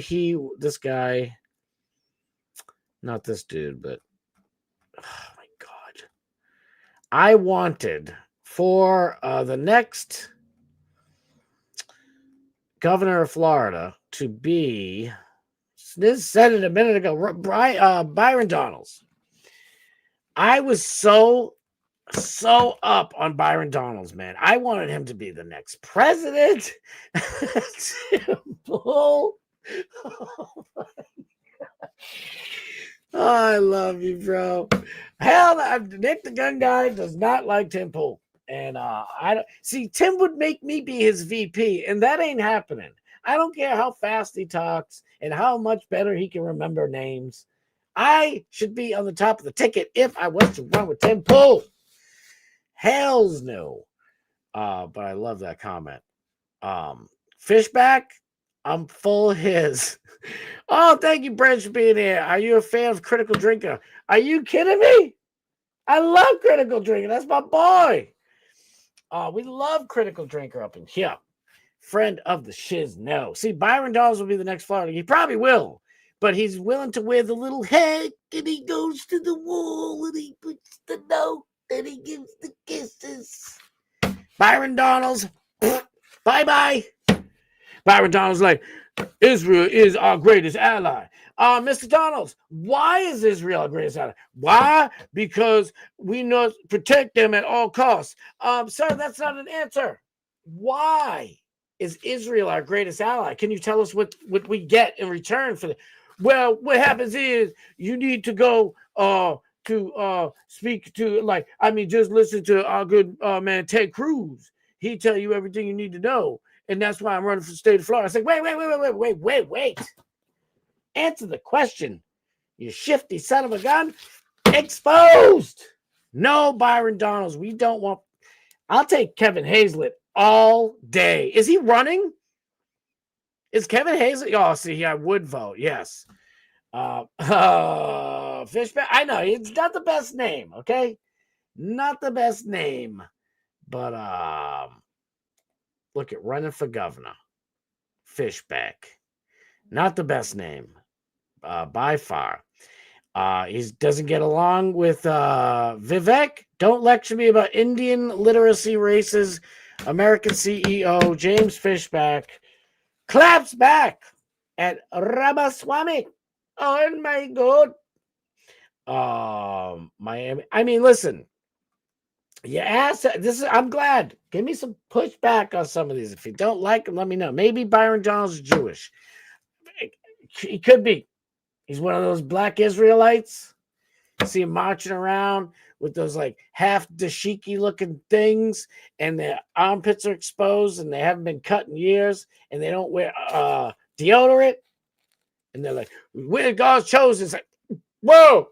this guy, not this dude, but, oh my God. I wanted for the next governor of Florida to be, Sniz said it a minute ago, Byron Donalds. I was so up on Byron Donalds, man. I wanted him to be the next president. Simple. Oh, my God. Oh, I love you, bro. Hell, Nick the gun guy does not like Tim Pool. And I don't see Tim would make me be his VP, and that ain't happening. I don't care how fast he talks and how much better he can remember names. I should be on the top of the ticket if I was to run with Tim Pool. Hell's no. But I love that comment. Fishback, I'm full his. Oh, thank you, Brent, for being here. Are you a fan of Critical Drinker? Are you kidding me? I love Critical Drinker. That's my boy. We love Critical Drinker up in here. Friend of the shiz, no. See, Byron Donalds will be the next Florida. He probably will. But he's willing to wear the little hat, and he goes to the wall, and he puts the note, and he gives the kisses. Byron Donalds, bye-bye. Byron Donalds like, Israel is our greatest ally. Mr. Donalds, why is Israel our greatest ally? Why? Because we must protect them at all costs. Sir, that's not an answer. Why is Israel our greatest ally? Can you tell us what we get in return for that? Well, what happens is you need to go to speak to, just listen to our good man Ted Cruz. He tell you everything you need to know. And that's why I'm running for the state of Florida. I said, wait. Answer the question. You shifty son of a gun. Exposed. No, Byron Donalds. We don't want. I'll take Kevin Hazlett all day. Is he running? Is Kevin Hazlett? Oh, see, I would vote. Yes. Fishback. I know it's not the best name. Okay, not the best name, but look at running for governor. Fishback. Not the best name by far. He doesn't get along with Vivek. Don't lecture me about Indian literacy races. American CEO James Fishback claps back at Ramaswamy. Oh my God. Miami. I mean, listen. You asked this. I'm glad. Give me some pushback on some of these. If you don't like them, let me know. Maybe Byron Donalds is Jewish. He could be. He's one of those black Israelites. See him marching around with those like half dashiki looking things, and their armpits are exposed, and they haven't been cut in years, and they don't wear deodorant, and they're like, "We're God's chosen." It's like, whoa.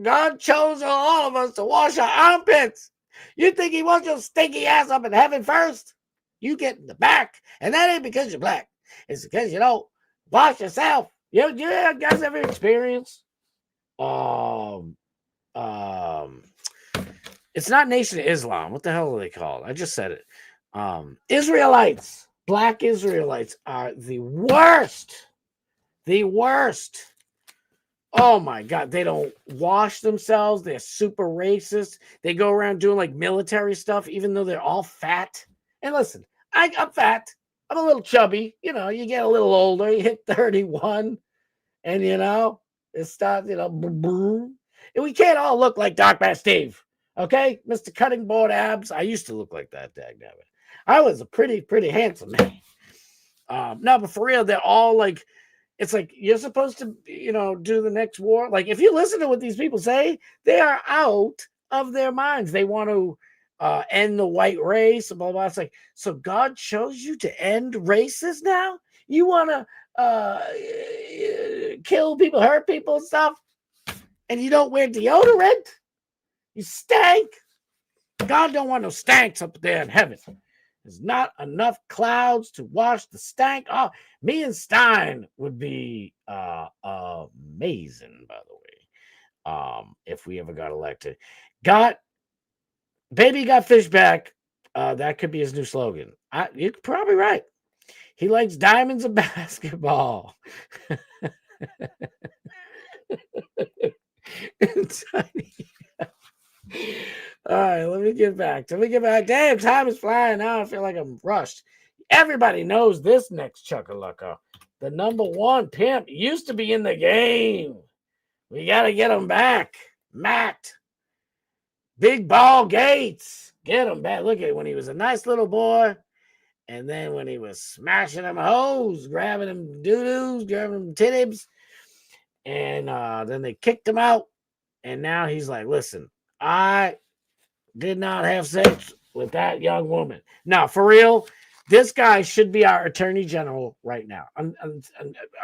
God chose all of us to wash our armpits. You think he wants your stinky ass up in heaven first? You get in the back, and that ain't because you're black. It's because you don't wash yourself. You guys ever experience? It's not Nation of Islam. What the hell are they called? I just said it. Israelites, black Israelites are the worst. The worst. Oh my God, they don't wash themselves. They're super racist. They go around doing like military stuff, even though they're all fat. And listen, I'm fat. I'm a little chubby. You know, you get a little older, you hit 31, and it starts, boom. And we can't all look like Dark Bass Steve. Okay? Mr. Cutting Board Abs. I used to look like that, dagnabbit. I was a pretty handsome man. No, but for real, they're all like, it's like you're supposed to, do the next war. Like if you listen to what these people say, they are out of their minds. They want to end the white race, blah, blah. It's like, so God chose you to end races now? You want to kill people, hurt people and stuff, and you don't wear deodorant? You stank. God don't want no stanks up there in heaven. There's not enough clouds to wash the stank. Oh, me and Stein would be amazing, by the way, if we ever got elected. Baby got fish back. That could be his new slogan. You're probably right. He likes diamonds and basketball. All right, let me get back. Damn, time is flying now. I feel like I'm rushed. Everybody knows this next Chuckalucka. The number one pimp used to be in the game. We got to get him back. Matt. Big Ball Gates. Get him back. Look at it when he was a nice little boy. And then when he was smashing them hoes, grabbing them doo-doos, grabbing them titties. And then they kicked him out. And now he's like, listen, I did not have sex with that young woman. Now, for real, this guy should be our attorney general right now.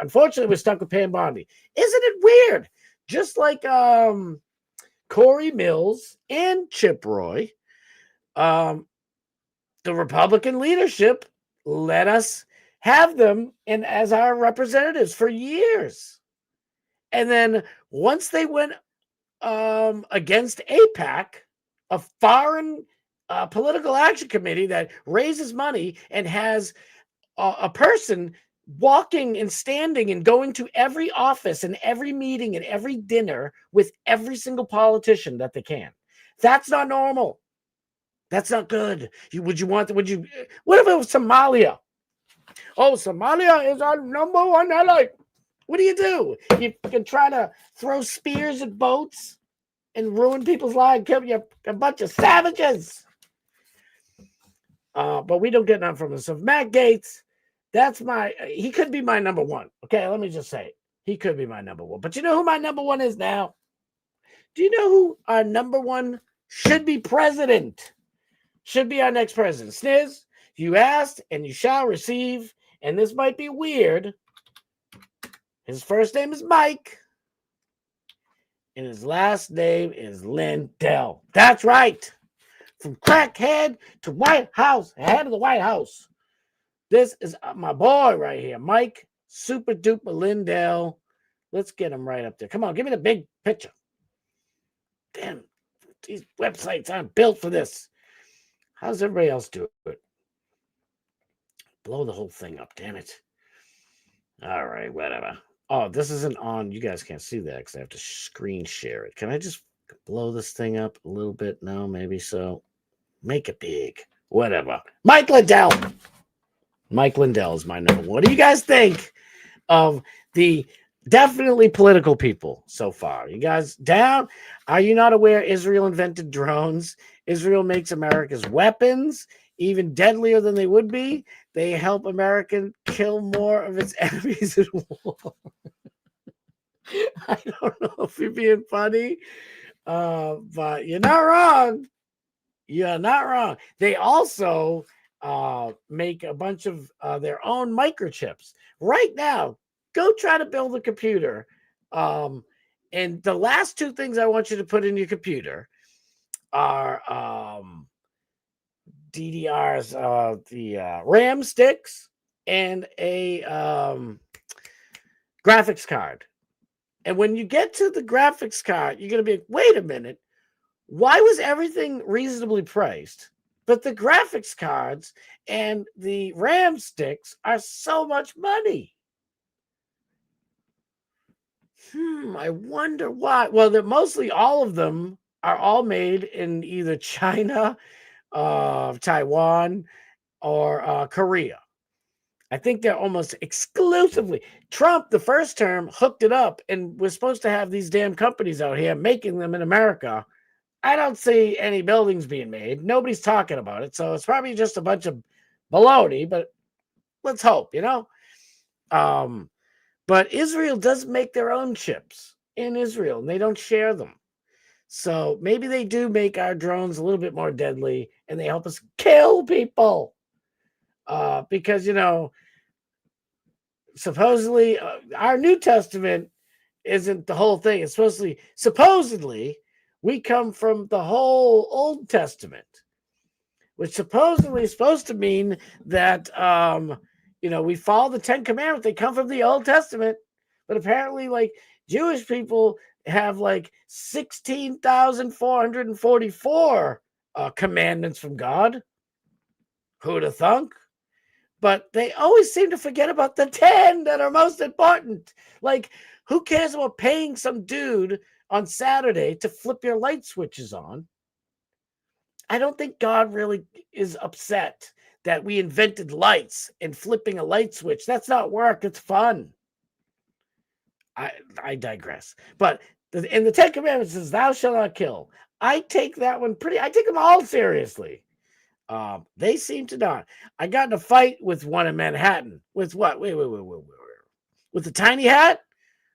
Unfortunately, we're stuck with Pam Bondi. Isn't it weird? Just like Corey Mills and Chip Roy, the Republican leadership let us have them as our representatives for years. And then once they went against AIPAC, a foreign political action committee that raises money and has a person walking and standing and going to every office and every meeting and every dinner with every single politician that they can. That's not normal. That's not good. What if it was Somalia? Oh, Somalia is our number one ally. What do? You can try to throw spears at boats and ruin people's lives, kill you a bunch of savages. But we don't get none from him. So Matt Gaetz, he could be my number one. Okay, let me just say it. He could be my number one. But you know who my number one is now? Do you know who our number one should be president? Should be our next president. Sniz, you asked and you shall receive. And this might be weird. His first name is Mike. And his last name is Lindell. That's right. From crackhead to White House, head of the White House. This is my boy right here, Mike Super Duper Lindell. Let's get him right up there. Come on, give me the big picture. Damn, these websites aren't built for this. How's everybody else do it? Blow the whole thing up, damn it. All right, whatever. Oh, this isn't on. You guys can't see that because I have to screen share it. Can I just blow this thing up a little bit? No, maybe so. Make it big. Whatever. Mike Lindell. Mike Lindell is my number one. What do you guys think of the definitely political people so far? You guys down? Are you not aware Israel invented drones? Israel makes America's weapons even deadlier than they would be. They help America kill more of its enemies in war. I don't know if you're being funny, but you're not wrong. You're not wrong. They also make a bunch of their own microchips. Right now, go try to build a computer. And the last two things I want you to put in your computer are DDRs, the RAM sticks, and a graphics card. And when you get to the graphics card, you're going to be like, wait a minute. Why was everything reasonably priced, but the graphics cards and the RAM sticks are so much money? I wonder why. Well, they're mostly all of them are all made in either China, Taiwan, or Korea. I think they're almost exclusively. Trump, the first term, hooked it up, and we're supposed to have these damn companies out here making them in America. I don't see any buildings being made. Nobody's talking about it. So it's probably just a bunch of baloney, but let's hope, you know? But Israel does make their own chips in Israel, and they don't share them. So maybe they do make our drones a little bit more deadly, and they help us kill people. Because, you know, supposedly our New Testament isn't the whole thing. It's supposedly we come from the whole Old Testament, which supposedly is supposed to mean that, we follow the 10 Commandments. They come from the Old Testament, but apparently, like, Jewish people have like 16,444 commandments from God. Who'd have thunk? But they always seem to forget about the 10 that are most important. Like, who cares about paying some dude on Saturday to flip your light switches on? I don't think God really is upset that we invented lights and flipping a light switch. That's not work. It's fun. I digress. But in the 10 Commandments says, thou shalt not kill. I take that one I take them all seriously. They seem to not. I got in a fight with one in Manhattan. With what? Wait. With the tiny hat?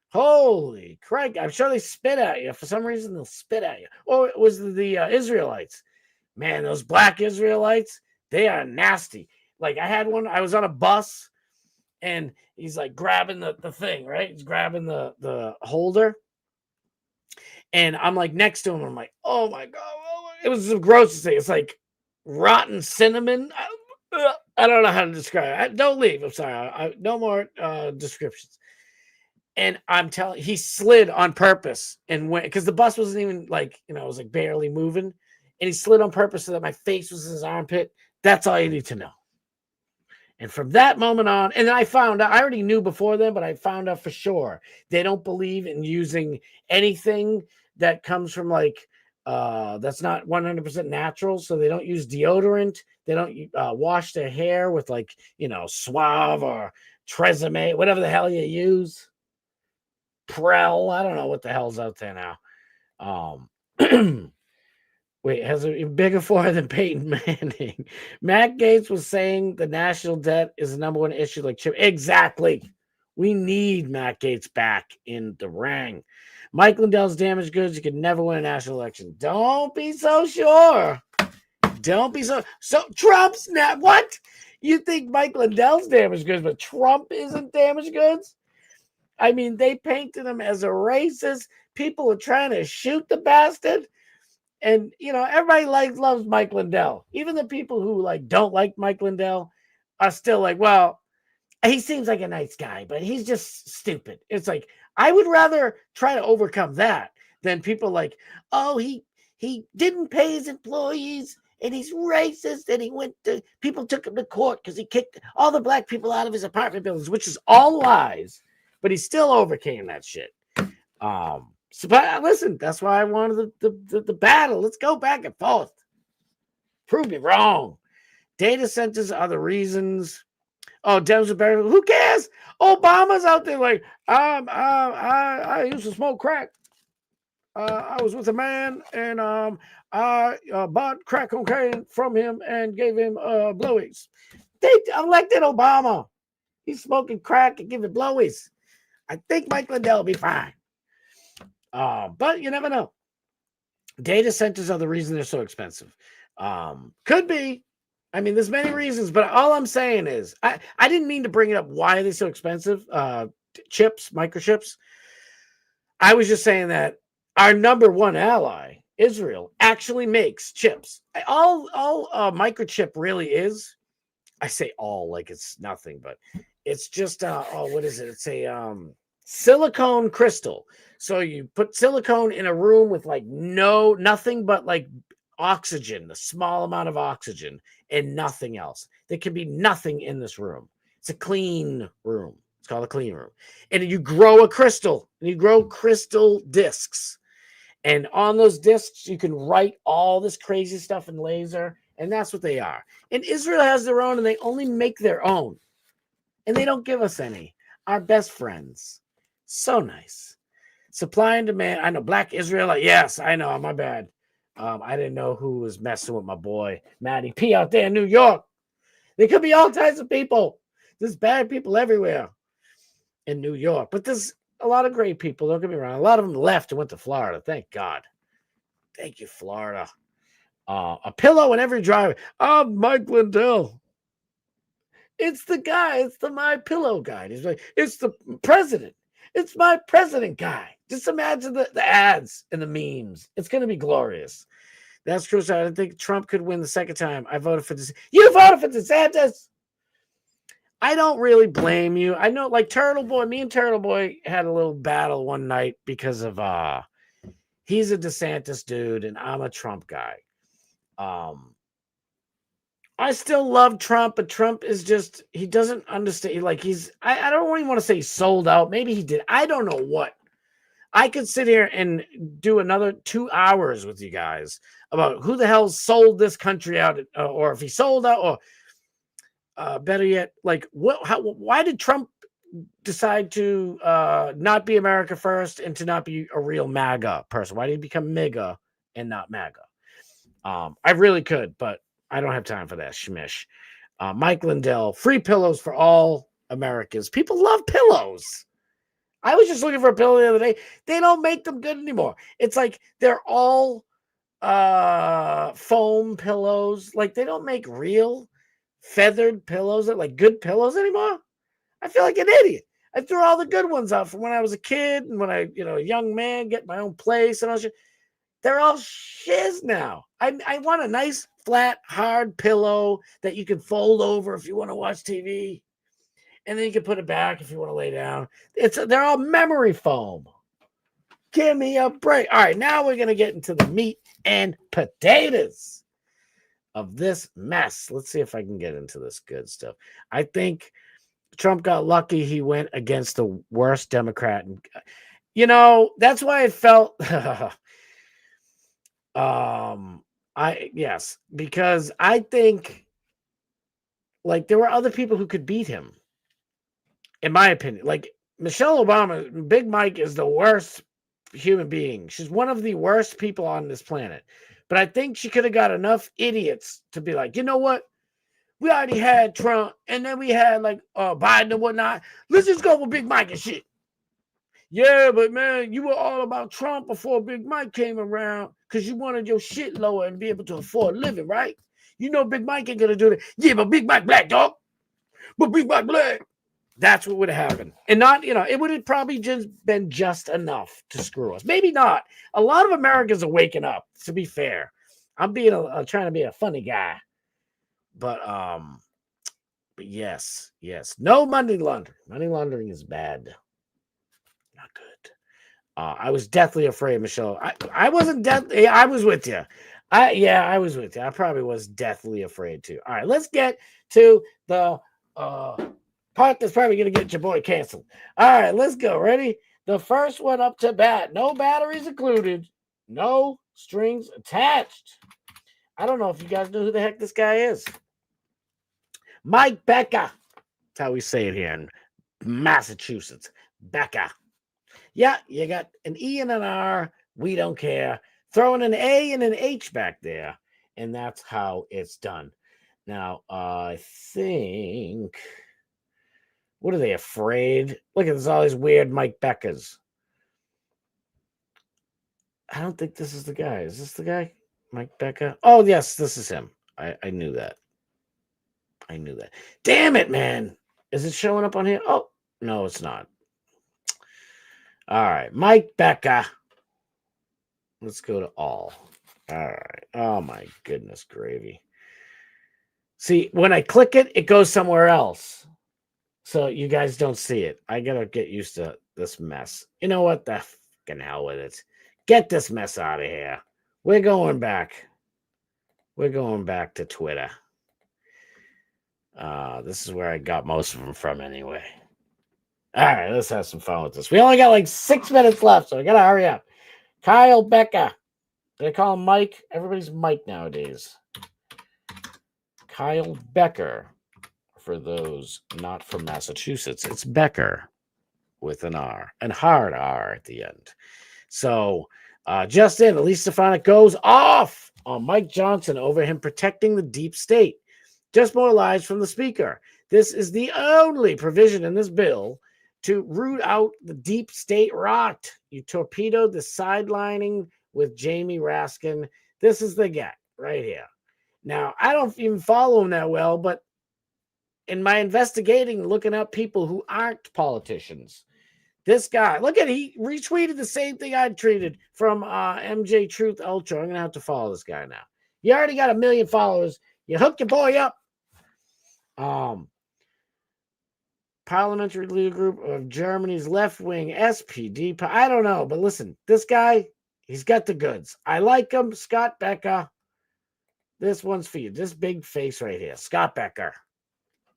Holy crap. I'm sure they spit at you. For some reason, they'll spit at you. Or it was the Israelites. Man, those black Israelites, they are nasty. Like, I had one, I was on a bus, and he's like grabbing the thing, right? He's grabbing the holder. And I'm like next to him. I'm like, oh my God. It was the grossest thing. It's like rotten cinnamon. I don't know how to describe it. Don't leave. I'm sorry. No more descriptions. And I'm telling, he slid on purpose and went, because the bus wasn't even like, it was like barely moving. And he slid on purpose so that my face was in his armpit. That's all you need to know. And from that moment on, and then I found out, I already knew before then, but I found out for sure they don't believe in using anything that comes from like that's not 100% natural. So they don't use deodorant. They don't wash their hair with Suave or Tresemme, whatever the hell you use. Prel. I don't know what the hell's out there now. Wait, has a bigger forehead than Peyton Manning. Matt Gaetz was saying the national debt is the number one issue, like Chip. Exactly. We need Matt Gaetz back in the ring. Mike Lindell's damaged goods. You could never win a national election. Don't be so sure. Don't be so. So Trump's not. What? You think Mike Lindell's damaged goods, but Trump isn't damaged goods? I mean, they painted him as a racist. People are trying to shoot the bastard. And, everybody loves Mike Lindell. Even the people who don't like Mike Lindell are still like, well, he seems like a nice guy, but he's just stupid. It's like, I would rather try to overcome that than people like, oh, he didn't pay his employees and he's racist and people took him to court because he kicked all the black people out of his apartment buildings, which is all lies, but he still overcame that shit. So, but listen, that's why I wanted the battle. Let's go back and forth. Prove me wrong. Data centers are the reasons. Oh, Dems are better. Who cares? Obama's out there like, I used to smoke crack. I was with a man and I bought crack cocaine from him and gave him blowies. They elected Obama. He's smoking crack and giving blowies. I think Mike Lindell will be fine. But you never know. Data centers are the reason they're so expensive. Could be. I mean, there's many reasons, but all I'm saying is I didn't mean to bring it up. Why are they so expensive? Chips, microchips. I was just saying that our number one ally, Israel, actually makes chips. All microchip really is. I say all like it's nothing, but it's just what is it? It's a silicone crystal. So you put silicone in a room with nothing but oxygen, a small amount of oxygen, and nothing else. There can be nothing in this room. It's a clean room. It's called a clean room. And you grow a crystal, and you grow crystal discs. And on those discs, you can write all this crazy stuff in laser, and that's what they are. And Israel has their own, and they only make their own. And they don't give us any. Our best friends. So nice. Supply and demand. I know, Black Israelite. Yes, I know. My bad. I didn't know who was messing with my boy, Matty P out there in New York. There could be all types of people. There's bad people everywhere in New York. But there's a lot of great people. Don't get me wrong. A lot of them left and went to Florida. Thank God. Thank you, Florida. A pillow in every driveway. I'm Mike Lindell. It's the guy. It's the My Pillow guy. He's like, it's the president. It's my president guy. Just imagine the ads and the memes. It's going to be glorious. That's true. So I didn't think Trump could win the second time. I voted for this. You voted for DeSantis. I don't really blame you. I know, Turtle Boy, me and Turtle Boy had a little battle one night because of he's a DeSantis dude and I'm a Trump guy. I still love Trump, but Trump is just, he doesn't understand. I don't even want to say he's sold out. Maybe he did. I don't know what. I could sit here and do another 2 hours with you guys about who the hell sold this country out, or if he sold out, or better yet, why did Trump decide to not be America first and to not be a real MAGA person? Why did he become MAGA and not MAGA? I really could, but I don't have time for that schmish. Mike Lindell, free pillows for all Americans. People love pillows. I was just looking for a pillow the other day. They don't make them good anymore. It's like they're all foam pillows. They don't make real feathered pillows that good pillows anymore. I feel like an idiot. I threw all the good ones out from when I was a kid and when I, a young man, get my own place and all shit. They're all shiz now. I want a nice, flat, hard pillow that you can fold over if you want to watch TV. And then you can put it back if you want to lay down. They're all memory foam. Give me a break. All right, now we're going to get into the meat and potatoes of this mess. Let's see if I can get into this good stuff. I think Trump got lucky. He went against the worst Democrat. That's why I felt... Yes, because I think like there were other people who could beat him, in my opinion. Like Michelle Obama, Big Mike is the worst human being. She's one of the worst people on this planet. But I think she could have got enough idiots to be like, you know what? We already had Trump, and then we had like Biden and whatnot. Let's just go with Big Mike and shit. Yeah, but man, you were all about Trump before Big Mike came around because you wanted your shit lower and be able to afford living, right? You know Big Mike ain't gonna do that. Yeah, but Big Mike black, dog. But Big Mike black. That's what would have happened. And not, it would have probably just been just enough to screw us. Maybe not. A lot of Americans are waking up, to be fair. I'm being trying to be a funny guy. But yes. No money laundering. Money laundering is bad. Not good. I was deathly afraid, Michelle. I wasn't deathly. I was with you. I was with you. I probably was deathly afraid too. All right, let's get to the part that's probably going to get your boy canceled. All right, let's go. Ready? The first one up to bat. No batteries included. No strings attached. I don't know if you guys know who the heck this guy is. Mike Becker. That's how we say it here in Massachusetts. Becker. Yeah, you got an E and an R. We don't care. Throwing an A and an H back there. And that's how it's done. Now, I think... What are they afraid? Look at this, all these weird Mike Beckers. I don't think this is the guy. Is this the guy? Mike Becker? Oh, yes, this is him. I knew that. I knew that. Damn it, man. Is it showing up on here? Oh, no, it's not. All right. Mike Becker. Let's go to all. All right. Oh, my goodness gravy. See, when I click it, it goes somewhere else. So you guys don't see it. I got to get used to this mess. You know what? The fucking hell with it. Get this mess out of here. We're going back. We're going back to Twitter. This is where I got most of them from anyway. All right, let's have some fun with this. We only got like 6 minutes left, so I got to hurry up. Kyle Becker. Did I call him Mike? Everybody's Mike nowadays. Kyle Becker. For those not from Massachusetts, it's Becker with an R and hard R at the end. So just in, Elise Stefanik goes off on Mike Johnson over him protecting the deep state. Just more lies from the speaker. This is the only provision in this bill to root out the deep state rot. You torpedoed the sidelining with Jamie Raskin. This is the guy right here. Now, I don't even follow him that well, but in my investigating, looking up people who aren't politicians, this guy, look at, he retweeted the same thing I tweeted from MJ Truth Ultra. I'm going to have to follow this guy now. You already got 1 million followers. You hook your boy up. Parliamentary Leader Group of Germany's left-wing SPD. I don't know, but listen, this guy, he's got the goods. I like him. Scott Becker. This one's for you. This big face right here. Scott Becker.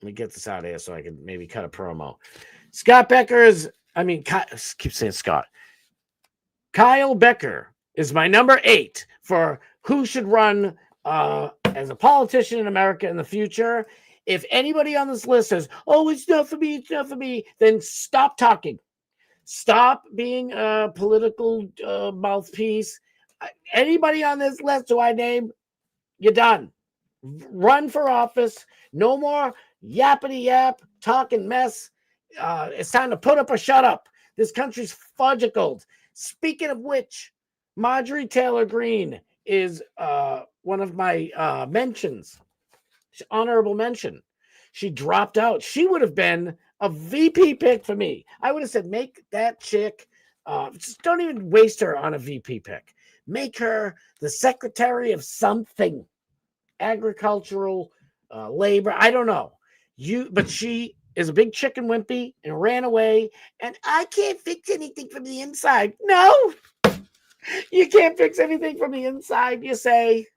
Let me get this out of here so I can maybe cut a promo. Scott Becker is, keep saying Scott. Kyle Becker is my number 8 for who should run as a politician in America in the future. If anybody on this list says, oh, it's not for me, then stop talking. Stop being a political mouthpiece. Anybody on this list who I name, you're done. Run for office. No more yappity yap, talking mess. It's time to put up or shut up. This country's fudgicled. Speaking of which, Marjorie Taylor Greene is one of my mentions. Honorable mention. She dropped out. She would have been a VP pick for me. I would have said, make that chick, just don't even waste her on a VP pick. Make her the secretary of something. Agricultural, labor, I don't know. But she is a big chicken wimpy and ran away. And I can't fix anything from the inside. No, you can't fix anything from the inside. You say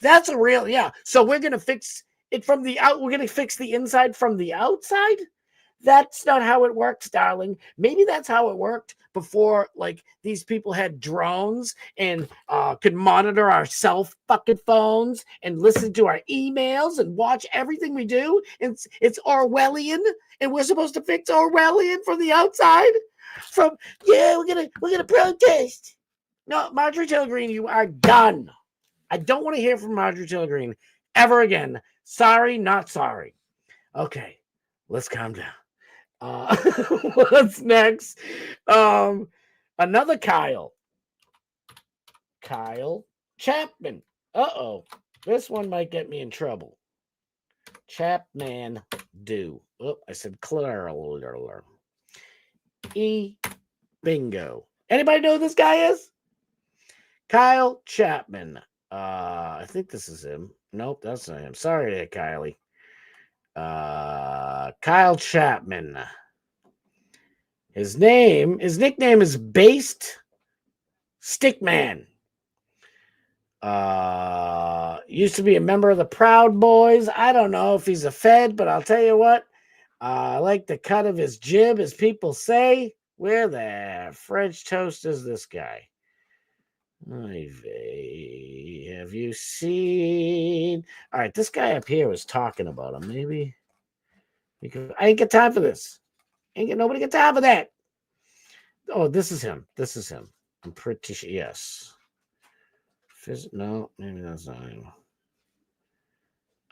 that's a real, yeah. So we're gonna fix it from the out. We're gonna fix the inside from the outside. That's not how it works, darling. Maybe that's how it worked before, like, these people had drones and could monitor our cell fucking phones and listen to our emails and watch everything we do. It's Orwellian, and we're supposed to fix Orwellian from the outside. We're gonna protest. No, Marjorie Taylor Greene, you are done. I don't want to hear from Marjorie Taylor Greene ever again. Sorry, not sorry. Okay, let's calm down. What's next? Another Kyle Chapman. This one might get me in trouble. Chapman do. Oh, I said clear. Bingo. Anybody know who this guy is? Kyle Chapman. I think this is him. Nope, that's not him. Sorry there, Kylie. Kyle Chapman. His nickname is Based Stickman. Used to be a member of the Proud Boys. I don't know if he's a Fed, but I'll tell you what. I like the cut of his jib, as people say. Where the French toast is this guy? Have you seen? All right, this guy up here was talking about him. Maybe because I ain't got time for this. Nobody got time for that. Oh, this is him. I'm pretty sure. Yes. No, maybe that's not him.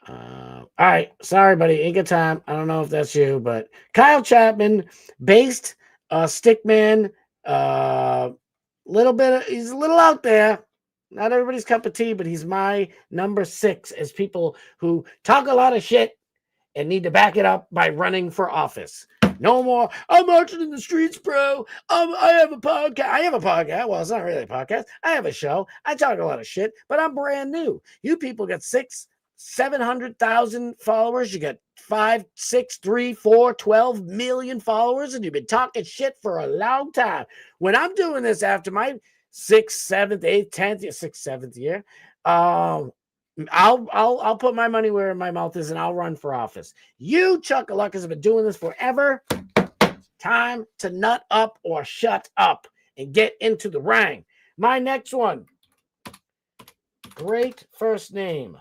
All right, sorry, buddy. Ain't got time. I don't know if that's you, but Kyle Chapman, Based Stickman. He's a little out there. Not everybody's cup of tea, but he's my number 6 as people who talk a lot of shit and need to back it up by running for office. No more, I'm marching in the streets, bro. I have a podcast. Well, it's not really a podcast. I have a show. I talk a lot of shit, but I'm brand new. You people got 700,000 followers. You got 5, 6, 3, 4, 12 million followers, and you've been talking shit for a long time. When I'm doing this after my 6th, 7th, 8th, 10th, 6th, 7th year, I'll put my money where my mouth is, and I'll run for office. You chuckaluckas have been doing this forever. Time to nut up or shut up and get into the ring. My next one. Great first name.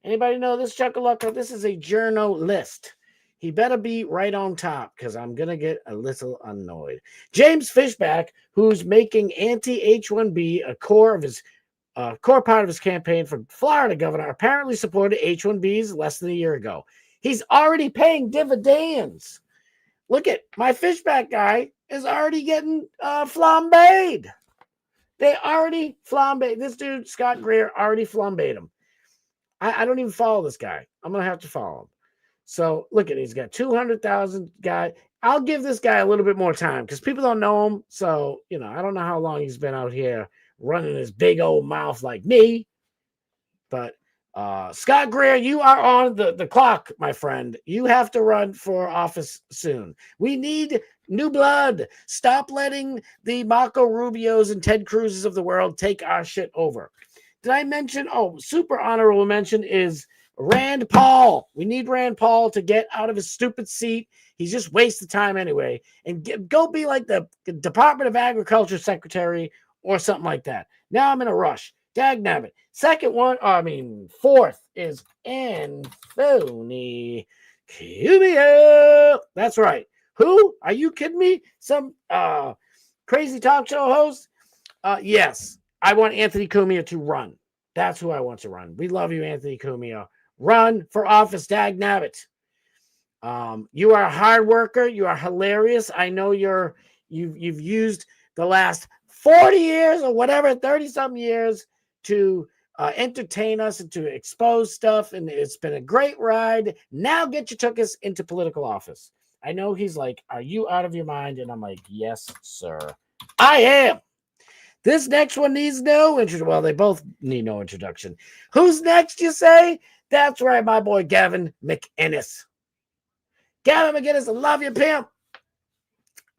Anybody know this chuckalucka? This is a journalist. He better be right on top because I'm going to get a little annoyed. James Fishback, who's making anti-H-1B a core part of his campaign for Florida governor, apparently supported H-1Bs less than a year ago. He's already paying dividends. Look at my Fishback guy is already getting flambéed. They already flambéed. This dude, Scott Greer, already flambéed him. I don't even follow this guy. I'm going to have to follow him. So look at it. He's got 200,000 guy. I'll give this guy a little bit more time because people don't know him. So, I don't know how long he's been out here running his big old mouth like me. But Scott Greer, you are on the clock, my friend. You have to run for office soon. We need new blood. Stop letting the Marco Rubios and Ted Cruzes of the world take our shit over. Did I mention? Super honorable mention is Rand Paul. We need Rand Paul to get out of his stupid seat. He's just wasting time anyway. And go be like the Department of Agriculture secretary or something like that. Now I'm in a rush. Dagnabbit. Fourth is Anthony Cumia. That's right. Who? Are you kidding me? Some crazy talk show host? Yes. I want Anthony Cumia to run. That's who I want to run. We love you, Anthony Cumia. Run for office, dagnabbit. You are a hard worker. You are hilarious. I know you've used the last 40 years or whatever, 30-something years to entertain us and to expose stuff, and it's been a great ride. Now get your tuchus into political office. I know he's like, are you out of your mind? And I'm like, yes, sir. I am. This next one needs no introduction. Well, they both need no introduction. Who's next, you say? That's right, my boy Gavin McInnes. Gavin McInnes, I love you, pimp.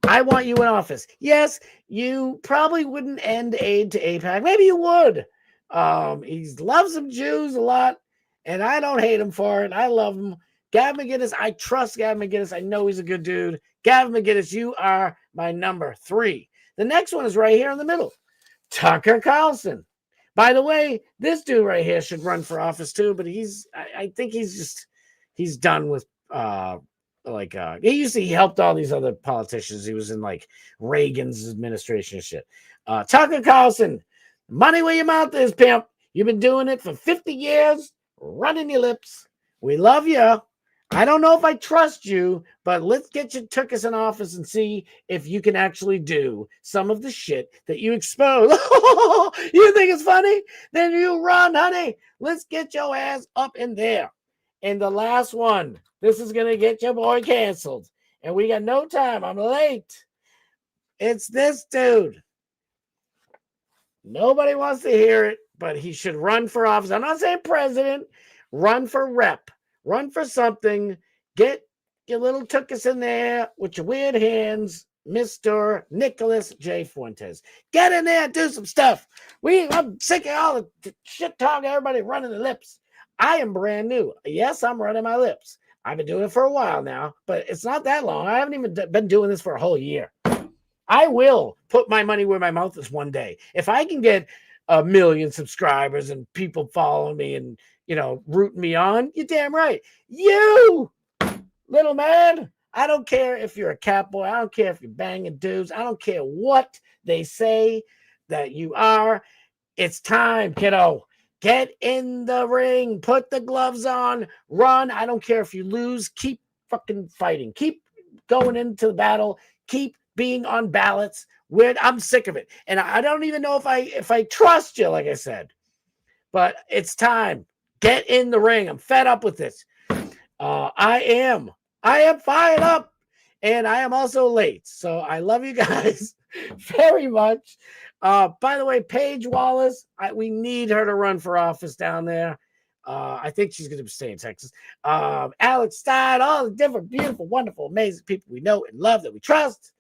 I want you in office. Yes, you probably wouldn't end aid to AIPAC. Maybe you would. He loves some Jews a lot, and I don't hate him for it. I love him. Gavin McGinnis, I trust Gavin McGinnis. I know he's a good dude. Gavin McGinnis, you are my number 3. The next one is right here in the middle. Tucker Carlson. By the way, this dude right here should run for office too, but I think he's done with he helped all these other politicians. He was in like Reagan's administration and shit. Tucker Carlson, money where your mouth is, pimp. You've been doing it for 50 years, running your lips. We love you. I don't know if I trust you, but let's get you took us in office and see if you can actually do some of the shit that you expose. You think it's funny? Then you run, honey. Let's get your ass up in there. And the last one, this is going to get your boy canceled. And we got no time. I'm late. It's this dude. Nobody wants to hear it, but he should run for office. I'm not saying president. Run for rep. Run for something. Get your little tuchus in there with your weird hands, Mr. Nicholas J. Fuentes. Get in there, do some stuff. I'm sick of all the shit talk, everybody running their lips. I am brand new. Yes, I'm running my lips. I've been doing it for a while now, but it's not that long. I haven't even been doing this for a whole year. I will put my money where my mouth is one day. If I can get 1 million subscribers and people following me and rooting me on, you're damn right. You, little man, I don't care if you're a cat boy. I don't care if you're banging dudes. I don't care what they say that you are. It's time, kiddo. Get in the ring. Put the gloves on. Run. I don't care if you lose. Keep fucking fighting. Keep going into the battle. Keep being on ballots. I'm sick of it. And I don't even know if I trust you, like I said. But it's time. Get in the ring. I'm fed up with this. I am fired up, and I am also late. So I love you guys very much. By the way, Paige Wallace, we need her to run for office down there. I think she's going to stay in Texas. Alex Stein, all the different, beautiful, wonderful, amazing people we know and love that we trust.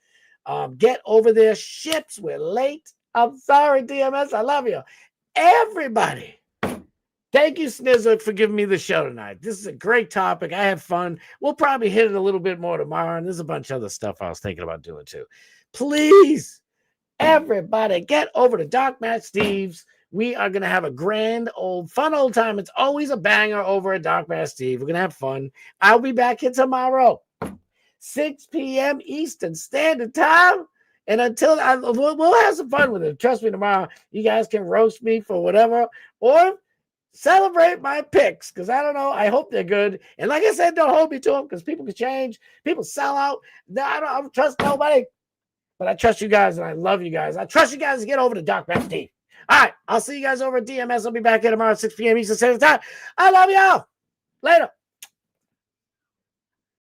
Get over there. Ships, we're late. I'm sorry, DMS. I love you. Everybody. Thank you, Snizzle, for giving me the show tonight. This is a great topic. I had fun. We'll probably hit it a little bit more tomorrow, and there's a bunch of other stuff I was thinking about doing too. Please, everybody, get over to Doc Matt Steve's. We are going to have a fun old time. It's always a banger over at Doc Matt Steve. We're going to have fun. I'll be back here tomorrow, 6 p.m. Eastern Standard Time. And until we'll have some fun with it. Trust me, tomorrow you guys can roast me for whatever, or celebrate my picks, because I don't know. I hope they're good. And like I said, don't hold me to them, because people can change. People sell out. I don't trust nobody, but I trust you guys, and I love you guys. I trust you guys to get over to Doc Matt Steve. All right, I'll see you guys over at DMS. I'll be back here tomorrow at 6 p.m. Eastern Standard Time. I love y'all. Later.